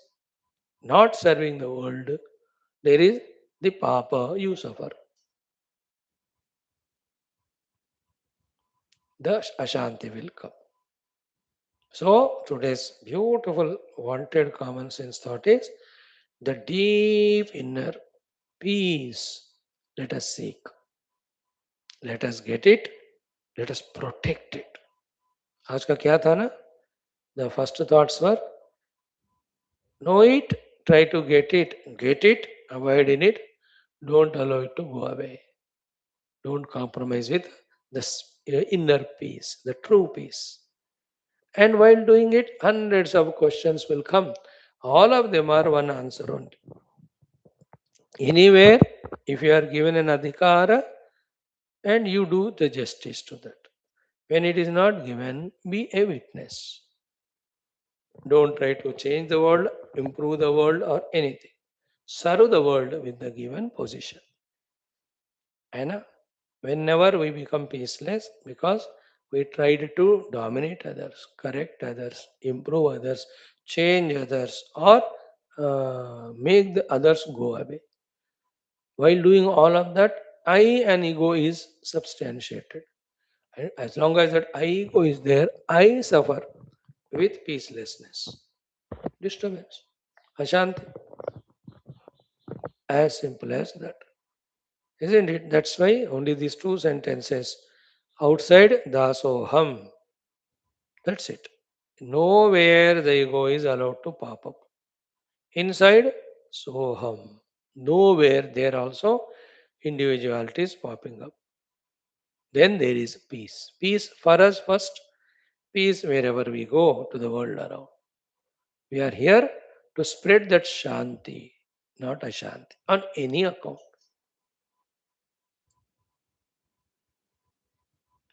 not serving the world, there is the papa, you suffer. The ashanti will come. So today's beautiful wanted common sense thought is the deep inner peace. Let us seek. Let us get it. Let us protect it. आज का क्या था ना? The first thoughts were know it, try to get it, abide in it, don't allow it to go away. Don't compromise with the inner peace, the true peace. And while doing it, hundreds of questions will come. All of them are one answer only. Anywhere, if you are given an adhikara and you do the justice to that. When it is not given, be a witness. Don't try to change the world, improve the world, or anything. Serve the world with the given position. And whenever we become peaceless, because we tried to dominate others, correct others, improve others, change others, or make the others go away. While doing all of that, I and ego is substantiated. And as long as that I ego is there, I suffer with peacelessness, disturbance, ashanti. As simple as that. Isn't it? That's why only these two sentences. Outside, dasoham. That's it. Nowhere the ego is allowed to pop up. Inside, soham. Nowhere there also individuality is popping up. Then there is peace. Peace for us first, peace wherever we go to the world around. We are here to spread that shanti, not ashanti, on any account.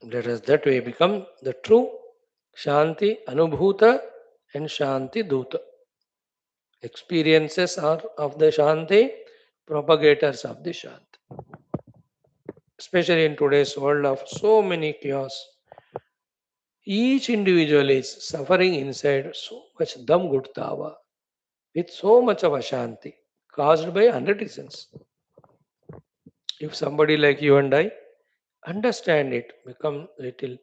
Let us that way become the true Shanti Anubhuta and Shanti Duta. Experiences are of the Shanti, propagators of the Shanti. Especially in today's world of so many chaos, each individual is suffering inside so much dam gudtava with so much of Ashanti caused by 100 reasons. If somebody like you and I understand it, become little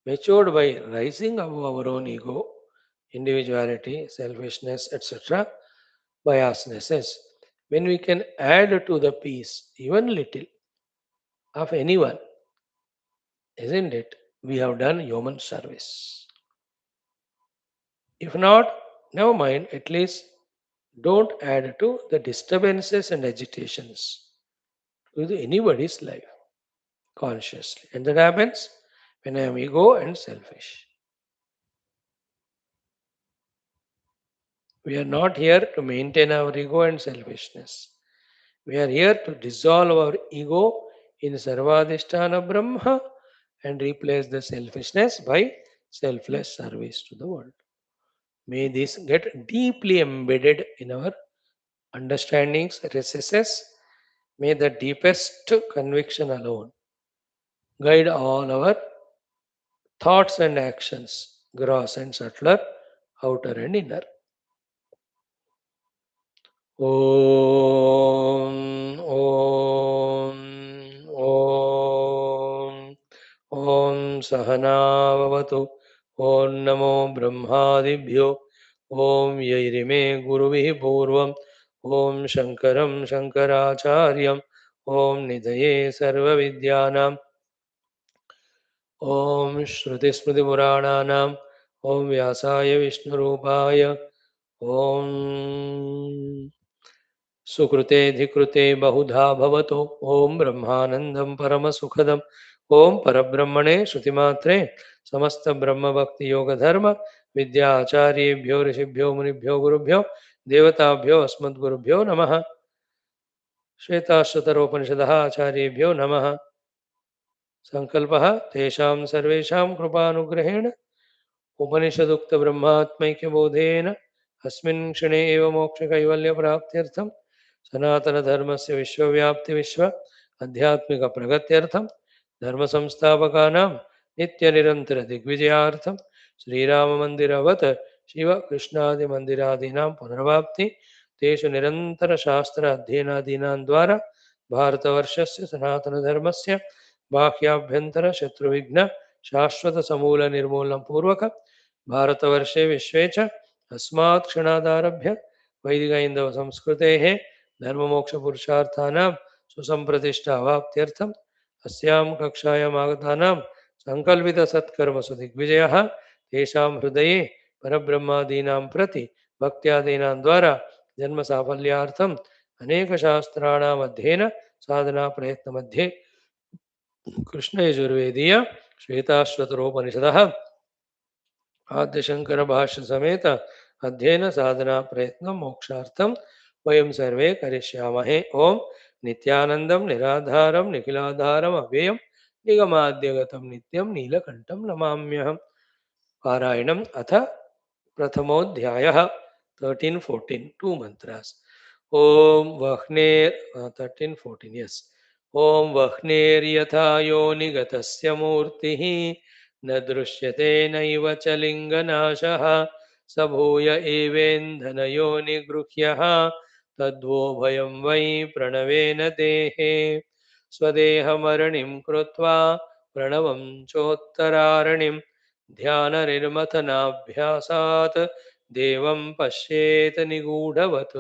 matured by rising above our own ego, individuality, selfishness, etc., biasnesses, when we can add to the peace even little of anyone, isn't it? We have done human service. If not, never mind, at least don't add to the disturbances and agitations to anybody's life consciously. And that happens when I am ego and selfish. We are not here to maintain our ego and selfishness. We are here to dissolve our ego in Sarvadhisthana Brahma and replace the selfishness by selfless service to the world. May this get deeply embedded in our understandings, recesses. May the deepest conviction alone guide all our thoughts and actions, gross and subtler, outer and inner. Om, Om, Om, Om Sahanavavatu, Om Namo Brahmadibhyo, Om Yairime Guruvihi Purvam, Om Shankaram Shankaracharyam, Om Nidaye Sarva Vidyanam, Om Shruti Smriti Purananam, Om Vyasaya Vishnu Om सुकृते धिकृते बहुधा भवतो ओम ब्रह्मानंदं परमसुखदं ओम परब्रह्मणे श्रुतिमात्रे समस्त ब्रह्म भक्ति योग धर्म विद्याचार्येभ्यो ऋषिभ्यो मुनिभ्यो गुरुभ्यो देवताभ्यो अस्मद्गुरुभ्यो नमः श्वेताश्वतर उपनिषदः आचार्येभ्यो नमः संकल्पः तेषां सर्वेषां कृपानुग्रहेण उपनिषदुक्त ब्रह्मात्मैक्यबोधेन अस्मिन् क्षणे एव मोक्षकैवल्यप्राप्त्यर्थं सनातनधर्मस्य विश्वव्याप्तिविश्व आध्यात्मिकप्रगत्यर्थं धर्मसंस्थापकानां नित्यनिरन्तरदिग्विजयार्थं श्रीराममन्दिरवत् शिवकृष्णादिमन्दिरादीनां पुनर्वाप्ति तेषु निरन्तरशास्त्र अध्ययनादीनां द्वारा भारतवर्षस्य सनातनधर्मस्य बाह्याभ्यन्तरशत्रुविघ्न शाश्वतसमूलनिर्मूलनपूर्वक भारतवर्षे विश्वे च अस्मात् क्षणादारभ्य वैदिक-हिन्दव-संस्कृतेः धर्ममोक्षपुरुषार्थानां सुसम्प्रतिष्ठावाप्त्यर्थम् अस्यां कक्षायाम् आगतानां सङ्कल्पितसत्कर्मसु दिग्विजयः तेषां हृदये परब्रह्मादीनां प्रति भक्त्यादीनां द्वारा जन्मसाफल्यार्थम् अनेकशास्त्राणाम् अध्ययन साधना प्रयत्नमध्ये कृष्णयजुर्वेदीय श्वेताश्वतरोपनिषदः आद्य शंकर भाष्य समेत अध्ययन साधना प्रयत्न मोक्षार्थम वयं सर्वे करिष्यामहे। ओम नित्यानंदम निराधारम निखिलाधारम अव्ययम निगमाद्यगतम नित्यम नीलकंठम नमाम्यहम्। पारायणम अथ प्रथमोऽध्यायः 13-14 टू मंत्रास। Om वह्ने 13-14 yes. ओम वह्नेर्यथा योनिगतस्य मूर्तिः न दृश्यते नैव च लिङ्गनाशः स भूय एवेन्धनयोनिगृह्यः तद्वो भयं वै प्रणवेन देहे स्वदेहमरणिं कृत्वा प्रणवं चोत्तरारणिं ध्याननिर्मथनाभ्यासात् देवं पश्येत निगूढवत्।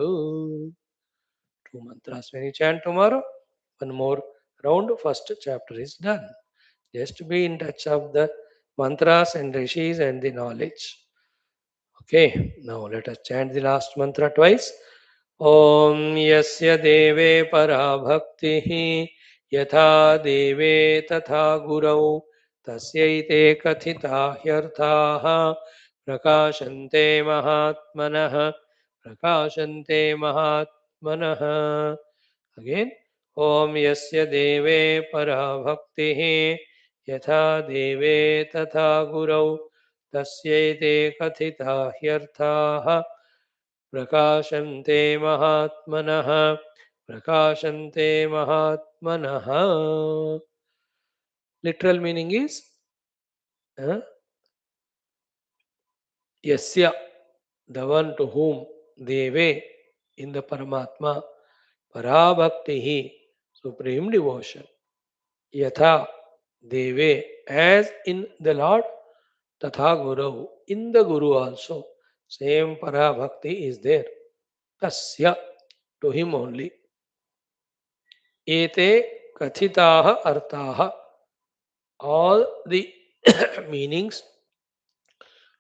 Two mantras when you chant tomorrow, one more round, first chapter is done. Just be in touch of the mantras and rishis and the knowledge. Okay, now let us chant the last mantra twice. Om yasya deve para bhaktihi yatha deve tatha gurau tasyaite kathita hyarthaha prakashante mahatmanah prakashante mahatmanah. Again, Om yasya deve para bhaktihi यथा देवे तथा गुरौ तस्यैते कथिता ह्यर्थाः प्रकाशन्ते महात्मनः प्रकाशन्ते महात्मनः. Literal meaning is yasya, the one to whom, deve, in the Paramatma, parabhaktihi, supreme devotion, yatha, deve, as in the Lord, tatha guru, in the Guru also, same parabhakti is there. Tasya, to him only. Ete kathitaha arthaha, all the meanings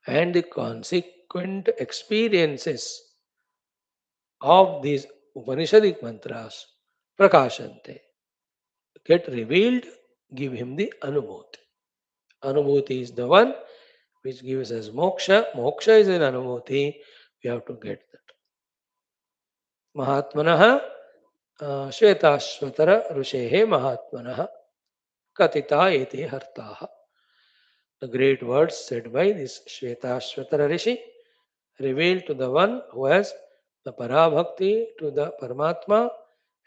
and the consequent experiences of these Upanishadic mantras, prakashante, get revealed, give him the anubhuti. Anubhuti is the one which gives us moksha. Moksha is an anubhuti. We have to get that. Mahatmanah Shwethashwathara Rushehe Mahatmanah Katita Ete Hartaha. The great words said by this Shwethashwathara Rishi revealed to the one who has the Parabhakti, to the Paramatma,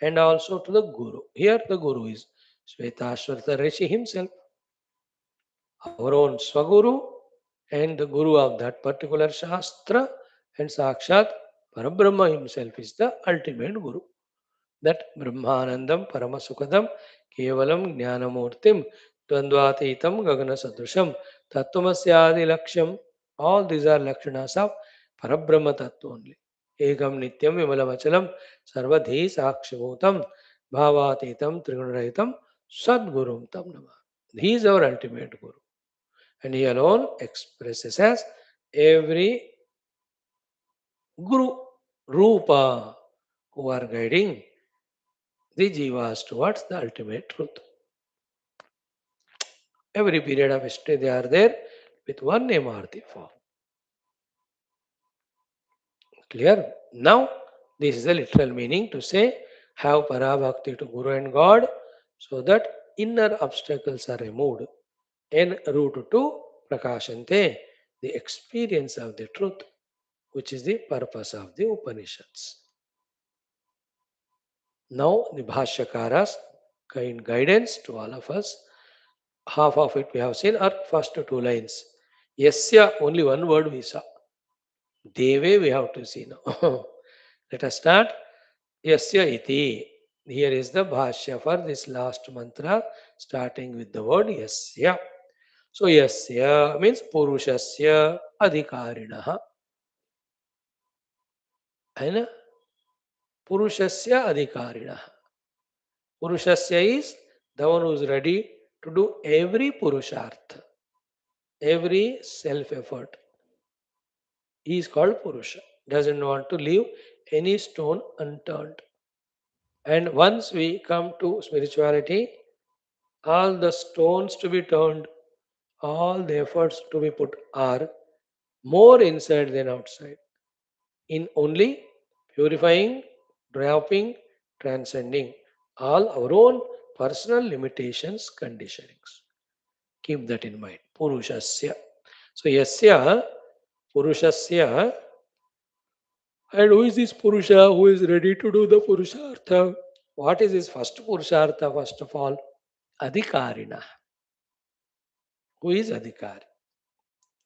and also to the Guru. Here the Guru is Shwethashwathara Rishi himself, our own Swaguru, and the Guru of that particular Shastra, and Sakshat Parabrahma himself is the ultimate Guru. That Brahmanandam Paramasukadam Kevalam Jnanamurtim Dvandvatitam Gagana Sadrusham Tattvamasya Laksham. All these are Lakshanas of Parabrahma Tattva only. Ekam Nityam Vimalavachalam Sarvadhi Sakshibhutam Bhavatitam Trigunarahitam Sadgurum Tam Nama. He is our ultimate Guru. And he alone expresses as every Guru Rupa who are guiding the jivas towards the ultimate truth. Every period of history they are there with one name or the form. Clear? Now, this is the literal meaning to say, have parabhakti to Guru and God so that inner obstacles are removed. En route to prakashante, the experience of the truth, which is the purpose of the Upanishads. Now, the Bhashyakaras kind guidance to all of us. Half of it we have seen, or first two lines. Yasya, only one word we saw. Deve we have to see now. Let us start. Yasya iti. Here is the bhashya for this last mantra, starting with the word Yasya. So yasya means purushasya adhikarinah. है ना? Purushasya adhikarinah. Purushasya is the one who is ready to do every purushartha, every self effort. He is called Purusha. Doesn't want to leave any stone unturned. And once we come to spirituality, all the stones to be turned, all the efforts to be put are more inside than outside, in only purifying, dropping, transcending all our own personal limitations, conditionings. Keep that in mind. Purushasya. So, yasya, Purushasya, and who is this Purusha who is ready to do the Purushartha? What is his first Purushartha, first of all? Adhikarina. Who is Adhikari?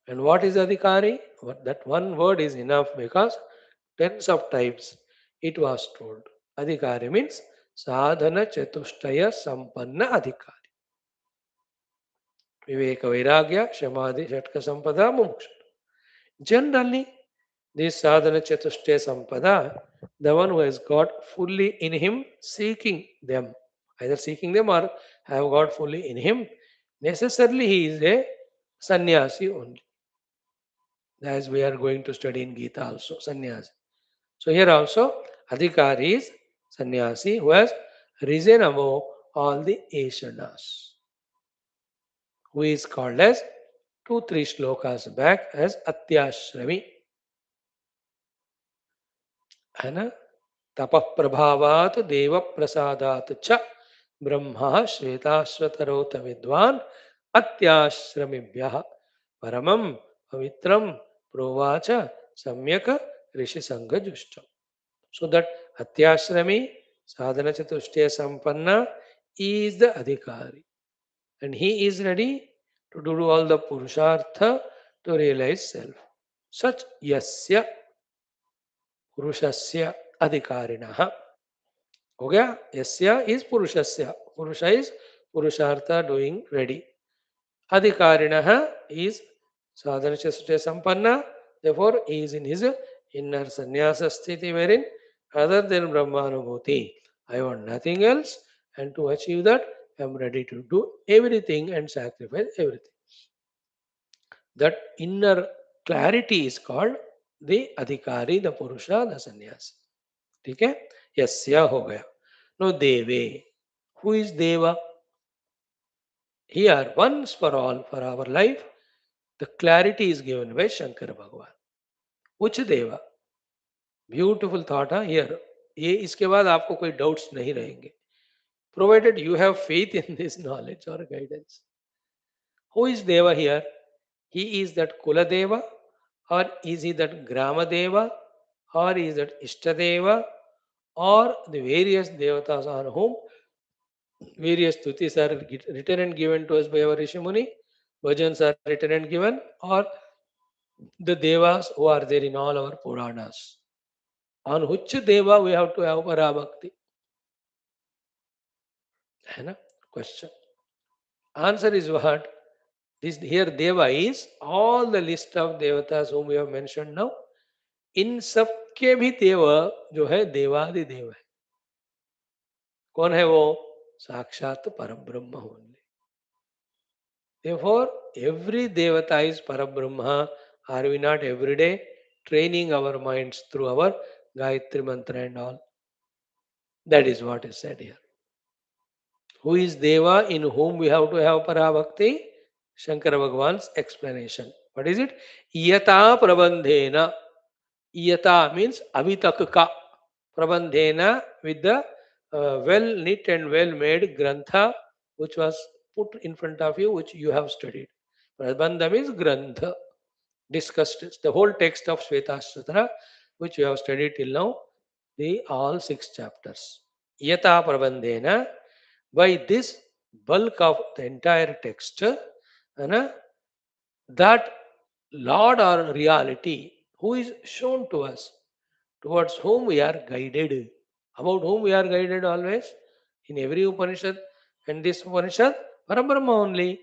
And what is Adhikari? That one word is enough because tens of times it was told. Adhikari means sadhana chatushtaya sampanna adhikari. Viveka vairagya shamadhi shatka sampada mumuksha. Generally, this sadhana chatushtaya sampada, the one who has got fully in him, seeking them, either seeking them or have got fully in him, necessarily he is a sannyasi only. As we are going to study in Gita also, sannyasi. So here also, adhikari is sannyasi who has risen above all the ashanas, who is called as 2-3 shlokas back as atyashrami. है ना? तपः प्रभावात् देव प्रसादात् च ब्रह्मा श्वेताश्वतरोत विद्वान् अत्याश्रमिभ्यः परमं पवित्रं प्रोवाच सम्यक ऋषि संगजुष्टम. So that atyashrami sadhana chatushtaya sampanna is the adhikari, and he is ready to do all the purushartha to realize self. Such yasya पुरुषस्य अधिकारिणः. हो गया? यस्य इज पुरुषस्य, पुरुष इज पुरुषार्थ डूइंग रेडी, अधिकारिणः इज साधन चतुष्टय संपन्न, therefore he is in his inner sannyasa sthiti wherein other than brahmanubhuti I want nothing else, and to achieve that I am ready to do everything and sacrifice everything. That inner clarity is called the adhikari, the purusha, the sannyasi. ठीक है? यस्य हो गया. No देवे. Who is देवा? Here once for all for our life the clarity is given by Shankara Bhagwan. Which देवा? Beautiful thought है here. ये इसके बाद आपको कोई डाउट्स नहीं रहेंगे, provided you have faith in this knowledge or guidance. Who is Deva here? He is that Kula Deva, or is he that Grama Deva, or is that Ishtadeva, or the various devatas on whom various stutis are written and given to us by our Rishi Muni, bhajans are written and given, or the devas who are there in all our Puranas. On which deva we have to have parabhakti? है ना? Question. Answer is what? This here deva is all the list of devatas whom we have mentioned now. इन सबके भी देव जो है देवादि देव है. कौन है वो? साक्षात परम ब्रह्म होने. Therefore, every devata is Parabrahma. Are we not every day training our minds through our Gayatri mantra and all? That is what is said here. Who is Deva in whom we have to have Parabhakti? Shankara Bhagwan's explanation. What is it? Yata Prabandhena. Yata means Avitakka. Prabandhena with the well knit and well made Grantha which was put in front of you, which you have studied. Prabandha means Grantha. Discussed the whole text of Shwethashwathara, which we have studied till now, the all 6 chapters. Yata Prabandhena, by this bulk of the entire text, that Lord or reality who is shown to us, towards whom we are guided, about whom we are guided always in every Upanishad, and this Upanishad, Parabrahma only.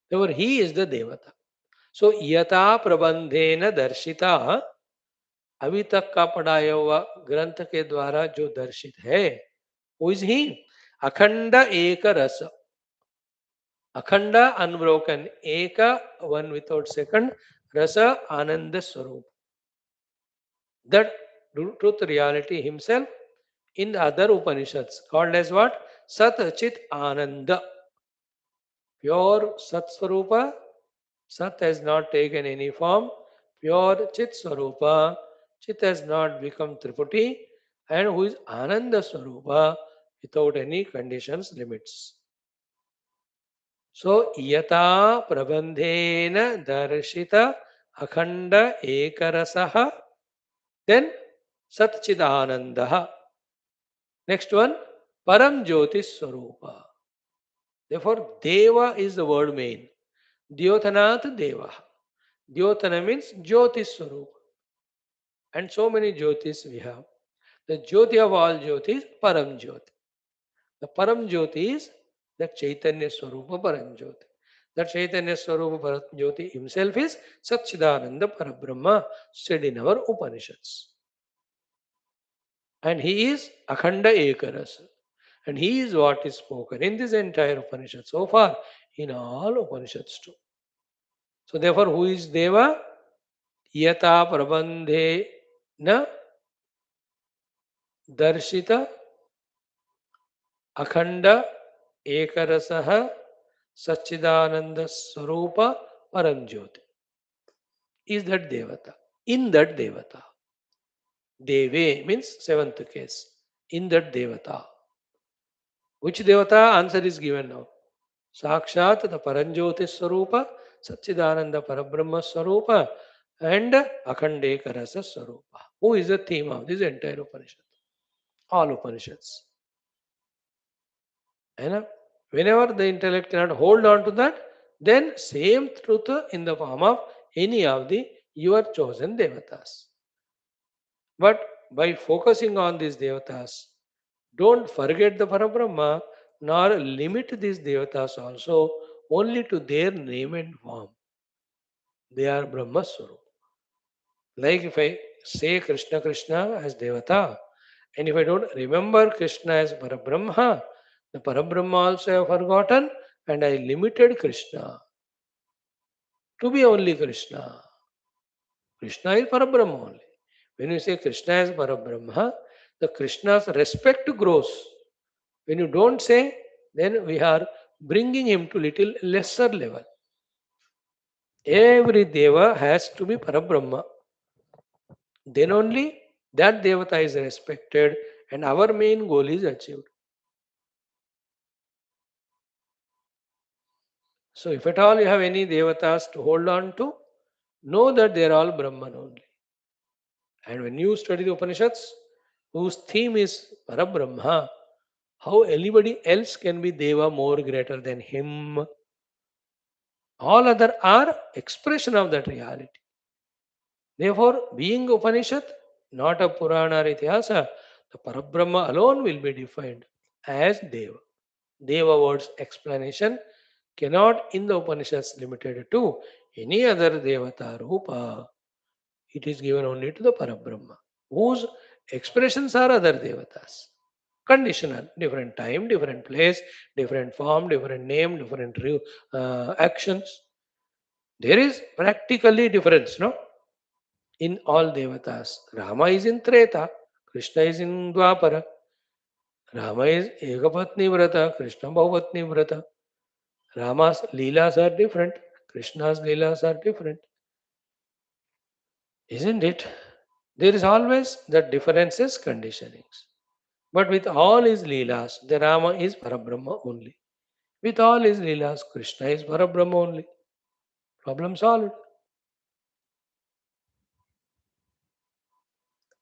Therefore, he is the Devata. So, yata prabandhena darshita, अभी तक का पढ़ाया हुआ ग्रंथ के द्वारा जो दर्शित है, हु इज ही? अखंड एक रस, अखंड अनब्रोकन, एक, वन विदाउट सेकंड, रस आनंद स्वरूप, that truth reality himself in the other Upanishads called as what? Sat Chit Ananda, pure Sat Swarupa. Sat has not taken any form, pure Chit Swarupa. Chit has not become Triputi, and who is Ananda Swarupa without any conditions, limits. So, Yata Prabandhena Darshita Akhanda Ekarasaha, then Sat Chidananda. Next one, Param Jyoti Swarupa. Therefore, Deva is the word main. Dyothanat Deva. Dyotana means Jyoti Swarupa. And so many Jyotis we have. The Jyoti of all Jyotis, Param Jyoti. The Param Jyoti is that Chaitanya Swarupa Param Jyoti. That Chaitanya Swarupa Param Jyoti himself is Satchidananda Parabrahma, said in our Upanishads. And he is Akhanda Ekarasa. And he is what is spoken in this entire Upanishad so far, in all Upanishads too. So therefore, who is Deva? Yata Prabandhe na Darshita Akhanda Ekarasaha Satchidananda Swarupa Paranjyoti. Is that Devata? In that Devata. Deve means seventh case. In that Devata. Which Devata? Answer is given now. Sakshat the Paranjyoti Swarupa, Satchidananda Parabrahma Swarupa, and Akhande Karasa Swarupa. Who is the theme of this entire Upanishad? All Upanishads. And whenever the intellect cannot hold on to that, then same truth in the form of any of the your chosen devatas. But by focusing on these devatas, don't forget the Parabrahma, nor limit these devatas also only to their name and form. They are Brahma Swarup. Like if I say Krishna Krishna as Devata, and if I don't remember Krishna as Parabrahma, the Parabrahma also I have forgotten, and I limited Krishna to be only Krishna. Krishna is Parabrahma only. When you say Krishna is Parabrahma, the Krishna's respect grows. When you don't say, then we are bringing him to little lesser level. Every Deva has to be Parabrahma. Then only that Devata is respected and our main goal is achieved. So if at all you have any Devatas to hold on to, know that they are all Brahman only. And when you study the Upanishads, whose theme is Parabrahma, how anybody else can be Deva more greater than him? All other are expression of that reality. Therefore, being Upanishad, not a Purana or Itihasa, the Parabrahma alone will be defined as Deva. Deva word's explanation cannot in the Upanishads limited to any other Devata Rupa. It is given only to the Parabrahma, whose expressions are other Devatas. Conditional, different time, different place, different form, different name, different actions. There is practically difference, no? In all Devatas. Rama is in Treta, Krishna is in Dwapara. Rama is Ekapatni Vrata, Krishna Bhavatni Vrata. Rama's Leelas are different, Krishna's Leelas are different. Isn't it? There is always the differences conditionings. But with all his Leelas, the Rama is Parabrahma only. With all his Leelas, Krishna is Parabrahma only. Problem solved.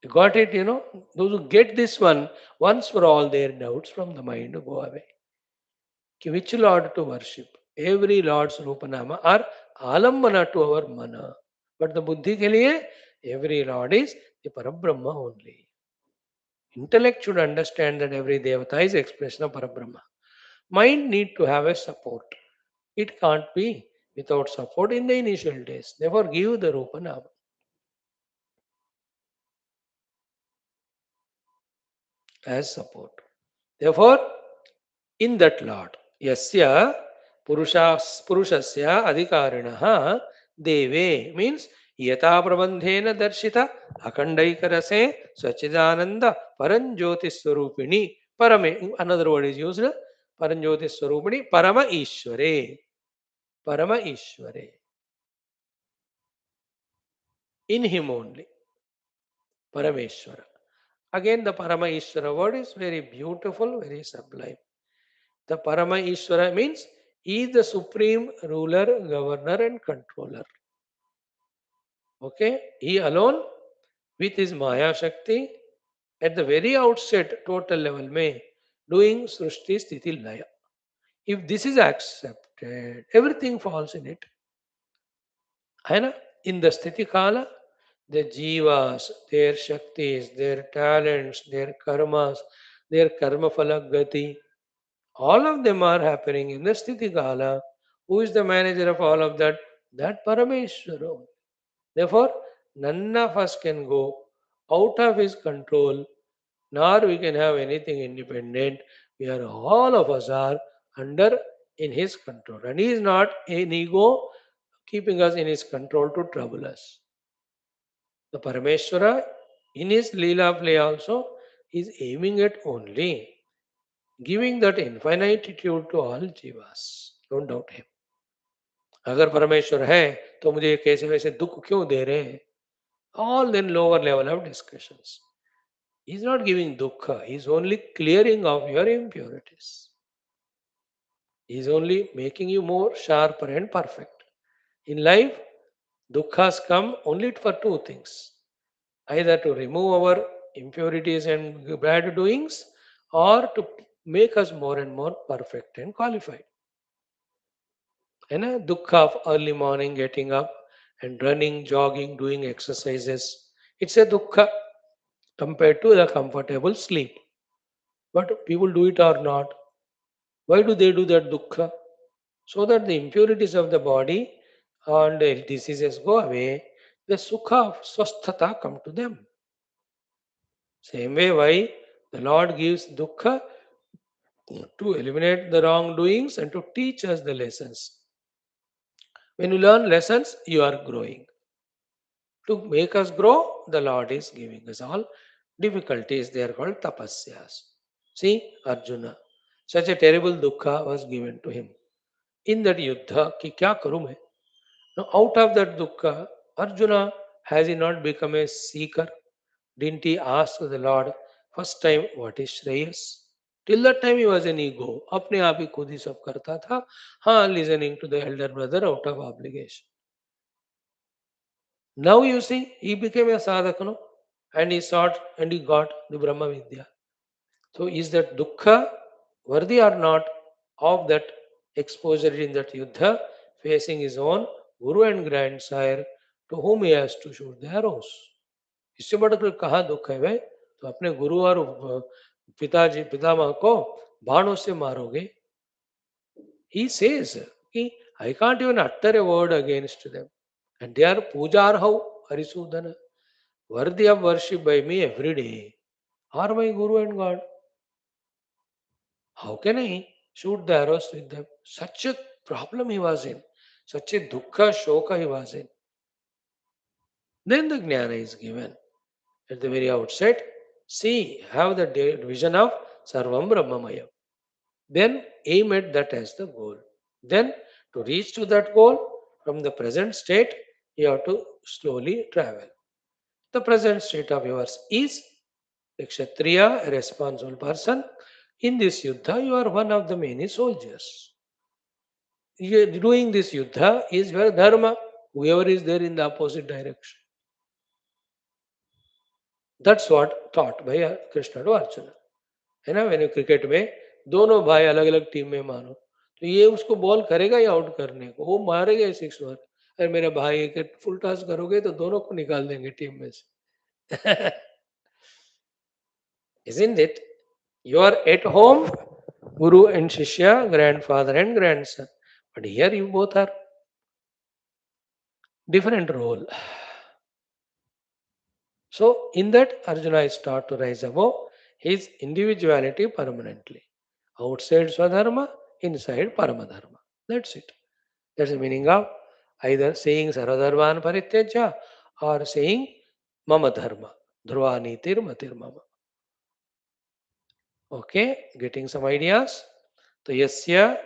You got it, you know? Those who get this one, once for all their doubts from the mind go away. Which Lord to worship? Every Lord's Rupanama are alambana to our mana. But the Buddhi ke liye, every Lord is the Parabrahma only. Intellect should understand that every Devata is expression of Parabrahma. Mind need to have a support. It can't be without support in the initial days. Therefore, give the Rupa Nama as support. Therefore, in that Lord, Yasya Purushasya Adhikarinaha Deve means Yata Prabandhena Darshita Akandaikarase Sachidananda Paranjoti Swarupini Parame. Another word is used Paranjoti Swarupini Parama Ishware. Parama Ishware. In him only. Parameshwara. Again, the Parama Ishwara word is very beautiful, very sublime. The Parama Ishwara means he is the supreme ruler, governor, and controller. Okay, he alone with his Maya Shakti at the very outset, total level, may doing Srushti Sthiti Laya. If this is accepted, everything falls in it. Aina? In the Sthiti Kala, the jivas, their shaktis, their talents, their karmas, their karma falagati, all of them are happening in the Sthiti Kala. Who is the manager of all of that? That Parameshwara. Therefore, none of us can go out of his control, nor we can have anything independent. We are all of us are under in his control. And he is not an ego keeping us in his control to trouble us. The Parameshwara, in his Leela play also, is aiming at only giving that infinitude to all jivas. Don't doubt him. अगर परमेश्वर है तो मुझे कैसे वैसे दुख क्यों दे रहे हैं? All then lower level of discussions. He is not giving dukkha. He is only clearing of your impurities. He is only making you more sharper and perfect. In life, dukkhas come only for two things. Either to remove our impurities and bad doings or to make us more and more perfect and qualified. And a dukkha of early morning getting up and running, jogging, doing exercises. It's a dukkha compared to the comfortable sleep. But people do it or not. Why do they do that dukkha? So that the impurities of the body and the diseases go away, the sukha of swasthata come to them. Same way, why the Lord gives dukkha to eliminate the wrongdoings and to teach us the lessons. When you learn lessons, you are growing. To make us grow, the Lord is giving us all difficulties. They are called tapasyas. See, Arjuna, such a terrible dukkha was given to him. In that yuddha, ki kya karu main? Now, out of that dukkha, Arjuna, has he not become a seeker? Didn't he ask the Lord first time, what is Shreyas? Till that time he was an ego. अपने आप ही खुद ही सब करता था. हाँ, listening to the elder brother out of obligation. Now you see, he became a sadhakano and he sought and he got the Brahma Vidya. So is that dukkha worthy or not of that exposure in that yuddha, facing his own guru and grandsire to whom he has to shoot the arrows? इससे बढ़कर कहाँ दुख है भाई? तो अपने गुरु और पिताजी पितामह को बाणों से मारोगे? He says कि I can't even utter a word against them. And they are pujarhau Harisudhana, worthy of worship by me every day, are my Guru and God. How can I shoot the arrows with them? Such a problem he was in, such a dukkha, shoka he was in. Then the jnana is given. At the very outset, see, have the vision of Sarvam Brahmamaya. Then aim at that as the goal. Then to reach to that goal, from the present state, you have to slowly travel. The present state of yours is a Kshatriya, a responsible person. In this Yuddha, you are one of the many soldiers. Doing this Yuddha is your Dharma, whoever is there in the opposite direction. That's what taught by Krishna to Arjuna. है ना, मैंने cricket में दोनों भाई अलग अलग team में मानो तो ये उसको बॉल करेगा या आउट करने को, वो मारेगा या सिक्स मार. अरे मेरे भाई के फुल टॉस करोगे तो दोनों को निकाल देंगे टीम में से. Isn't it? You are at home, Guru and Shishya, grandfather and grandson. But here you both are. different role. So, in that, Arjuna is taught to rise above his individuality permanently. Outside Swadharma, inside Paramadharma. That's it. That's the meaning of either saying Sarvadharman Parityaja or saying Mama Dharma. Dhruva Nitir Matir Mama. Okay, getting some ideas. So, Yasya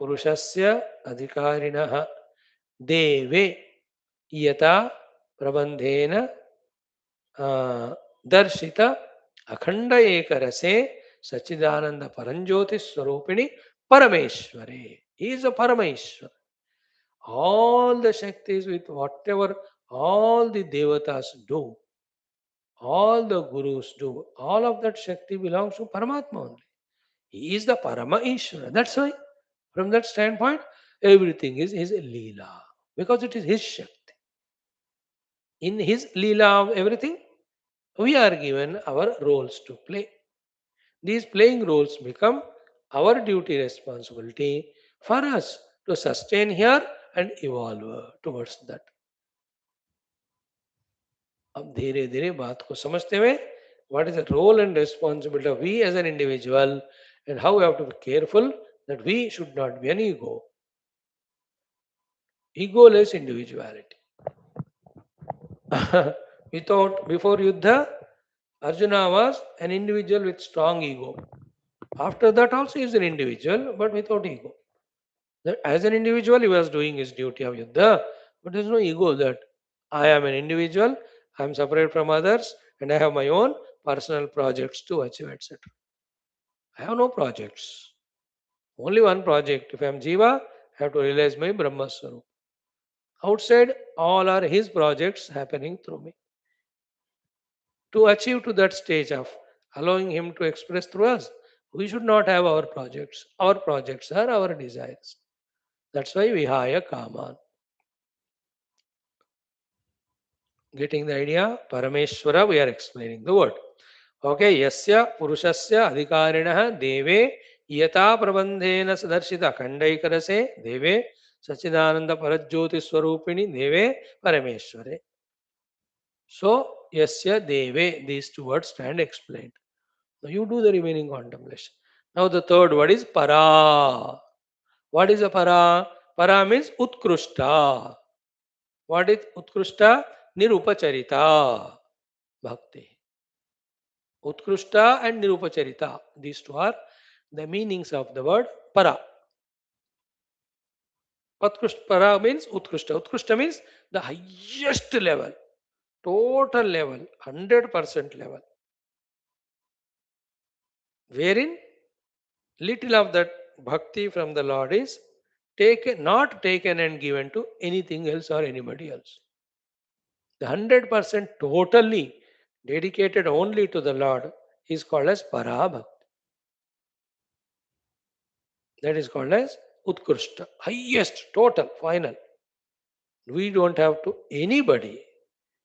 Purushasya Adhikarinaha Deve Yata Prabandhena दर्शित अखंड एक रसे सच्चिदानंद परंज्योति स्वरूपिणी परमेश्वरे. He is a Parameshwar. All the Shaktis with whatever all the Devatas do, all the Gurus do, all of that Shakti belongs to Paramatma only. He is the Parama Ishvara. That's why, from that standpoint, everything is his Leela. Because it is his Shakti. In his Leela of everything, we are given our roles to play. These playing roles become our duty responsibility for us to sustain here and evolve towards that. अब धीरे धीरे बात को समझते हुए what is the role and responsibility of we as an individual and how we have to be careful that we should not be an ego. Egoless individuality. We thought before Yuddha, Arjuna was an individual with strong ego. After that also he is an individual but without ego. That as an individual he was doing his duty of Yuddha, but there is no ego that I am an individual, I am separate from others and I have my own personal projects to achieve, etc. I have no projects. Only one project. If I am Jiva, I have to realize my Brahma Swarup. Outside, all are his projects happening through me. To achieve to that stage of allowing him to express through us, we should not have our projects. Our projects are our desires. That's why Vihaya Kaman. Getting the idea? Parameshwara, we are explaining the word. Okay, Yasya Purushasya Adhikarinah Deve Yata Prabandhena Sadarshita Kandaikarase Deve Sachidananda Parajyoti Swarupini Deve Parameshware. So, Yasya Deve, these two words stand explained. Now you do the remaining contemplation. Now the third word is Para. What is a Para? Para means Utkrushta. What is Utkrushta? Nirupacharita Bhakti. Utkrushta and Nirupacharita. These two are the meanings of the word Para. Para means Utkrushta. Utkrushta means the highest level, total level, 100% level. Wherein little of that bhakti from the Lord is not taken and given to anything else or anybody else. The 100% totally dedicated only to the Lord is called as Parabhakti. That is called as Utkrishta, highest, total, final. We don't have to anybody.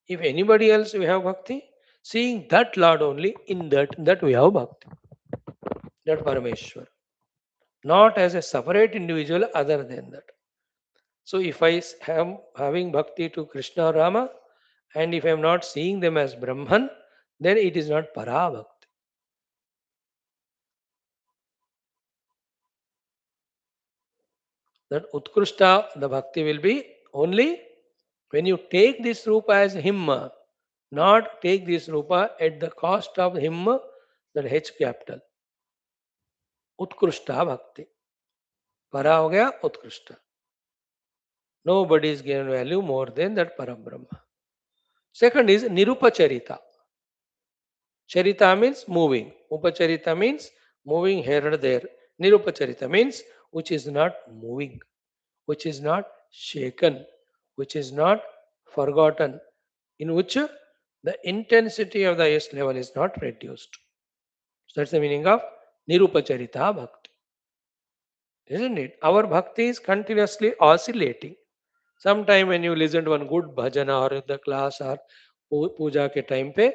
If anybody else we have bhakti, seeing that Lord only, in that we have bhakti. That Parameshwar. Not as a separate individual other than that. So if I am having bhakti to Krishna or Rama, and if I am not seeing them as Brahman, then it is not Parabhakti. That Utkrishta, the bhakti will be only when you take this rupa as him, not take this rupa at the cost of him, that H capital. Utkrishta bhakti. Para ho gaya Utkrishta. Nobody is given value more than that Parabrahma. Second is Nirupacharita. Charita means moving. Upacharita means moving here and there. Nirupacharita means which is not moving, which is not shaken, which is not forgotten, in which the intensity of the highest level is not reduced. So that's the meaning of Nirupacharita Bhakti. Isn't it? Our bhakti is continuously oscillating. Sometime when you listen to one good bhajana or in the class or puja ke time pe,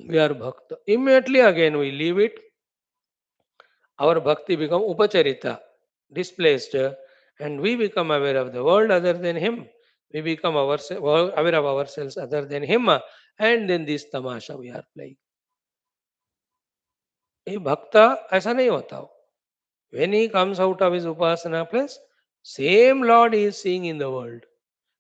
we are bhakta. Immediately again we leave it. Our bhakti become upacharita, displaced, and we become aware of the world other than him. We become ourselves aware of ourselves other than him, and then this tamasha we are playing. ये भक्ता ऐसा नहीं होता हो. When he comes out of his upasana place, same Lord he is seeing in the world.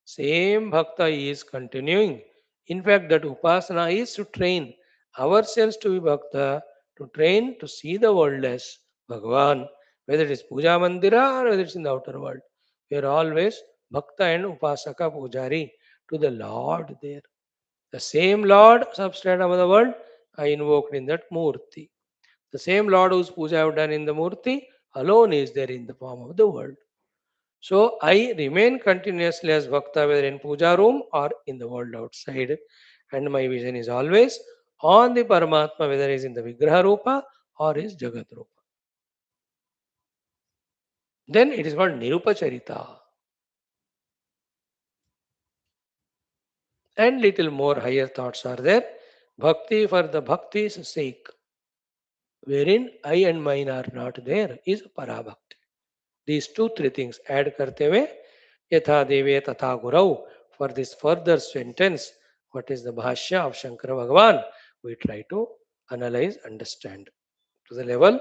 Same bhakta he is continuing. In fact, that upasana is to train ourselves to be bhakta, to train to see the world as Bhagavan, whether it is puja mandira or whether it's in the outer world. We are always bhakta and upasaka pujari to the Lord there. The same Lord substrate of the world I invoked in that murti. The same Lord whose puja I have done in the murti alone is there in the form of the world. So I remain continuously as Bhakta whether in puja room or in the world outside. And my vision is always on the Paramatma, whether it is in the Vigraha Rupa or is Jagat Rupa. Then it is called Nirupacharita. And little more higher thoughts are there. Bhakti for the bhakti's sake, wherein I and mine are not there, is Parabhakti. These two, three things add karte hue, yatha deve tatha gurau. For this further sentence, what is the bhashya of Shankara Bhagavan? We try to analyze, understand to the level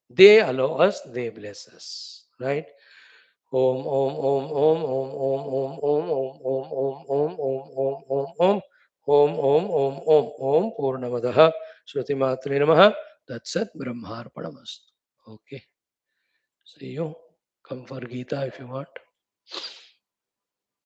they allow us, they bless us. Right? Om Om Om Om Om Om Om Om Om Om Om Om Om Om Om Om Om Om Om Purnamadaha Shruti Matre Namaha Tatsat Brahmarpanamastu. Okay. See you. Come for Gita if you want.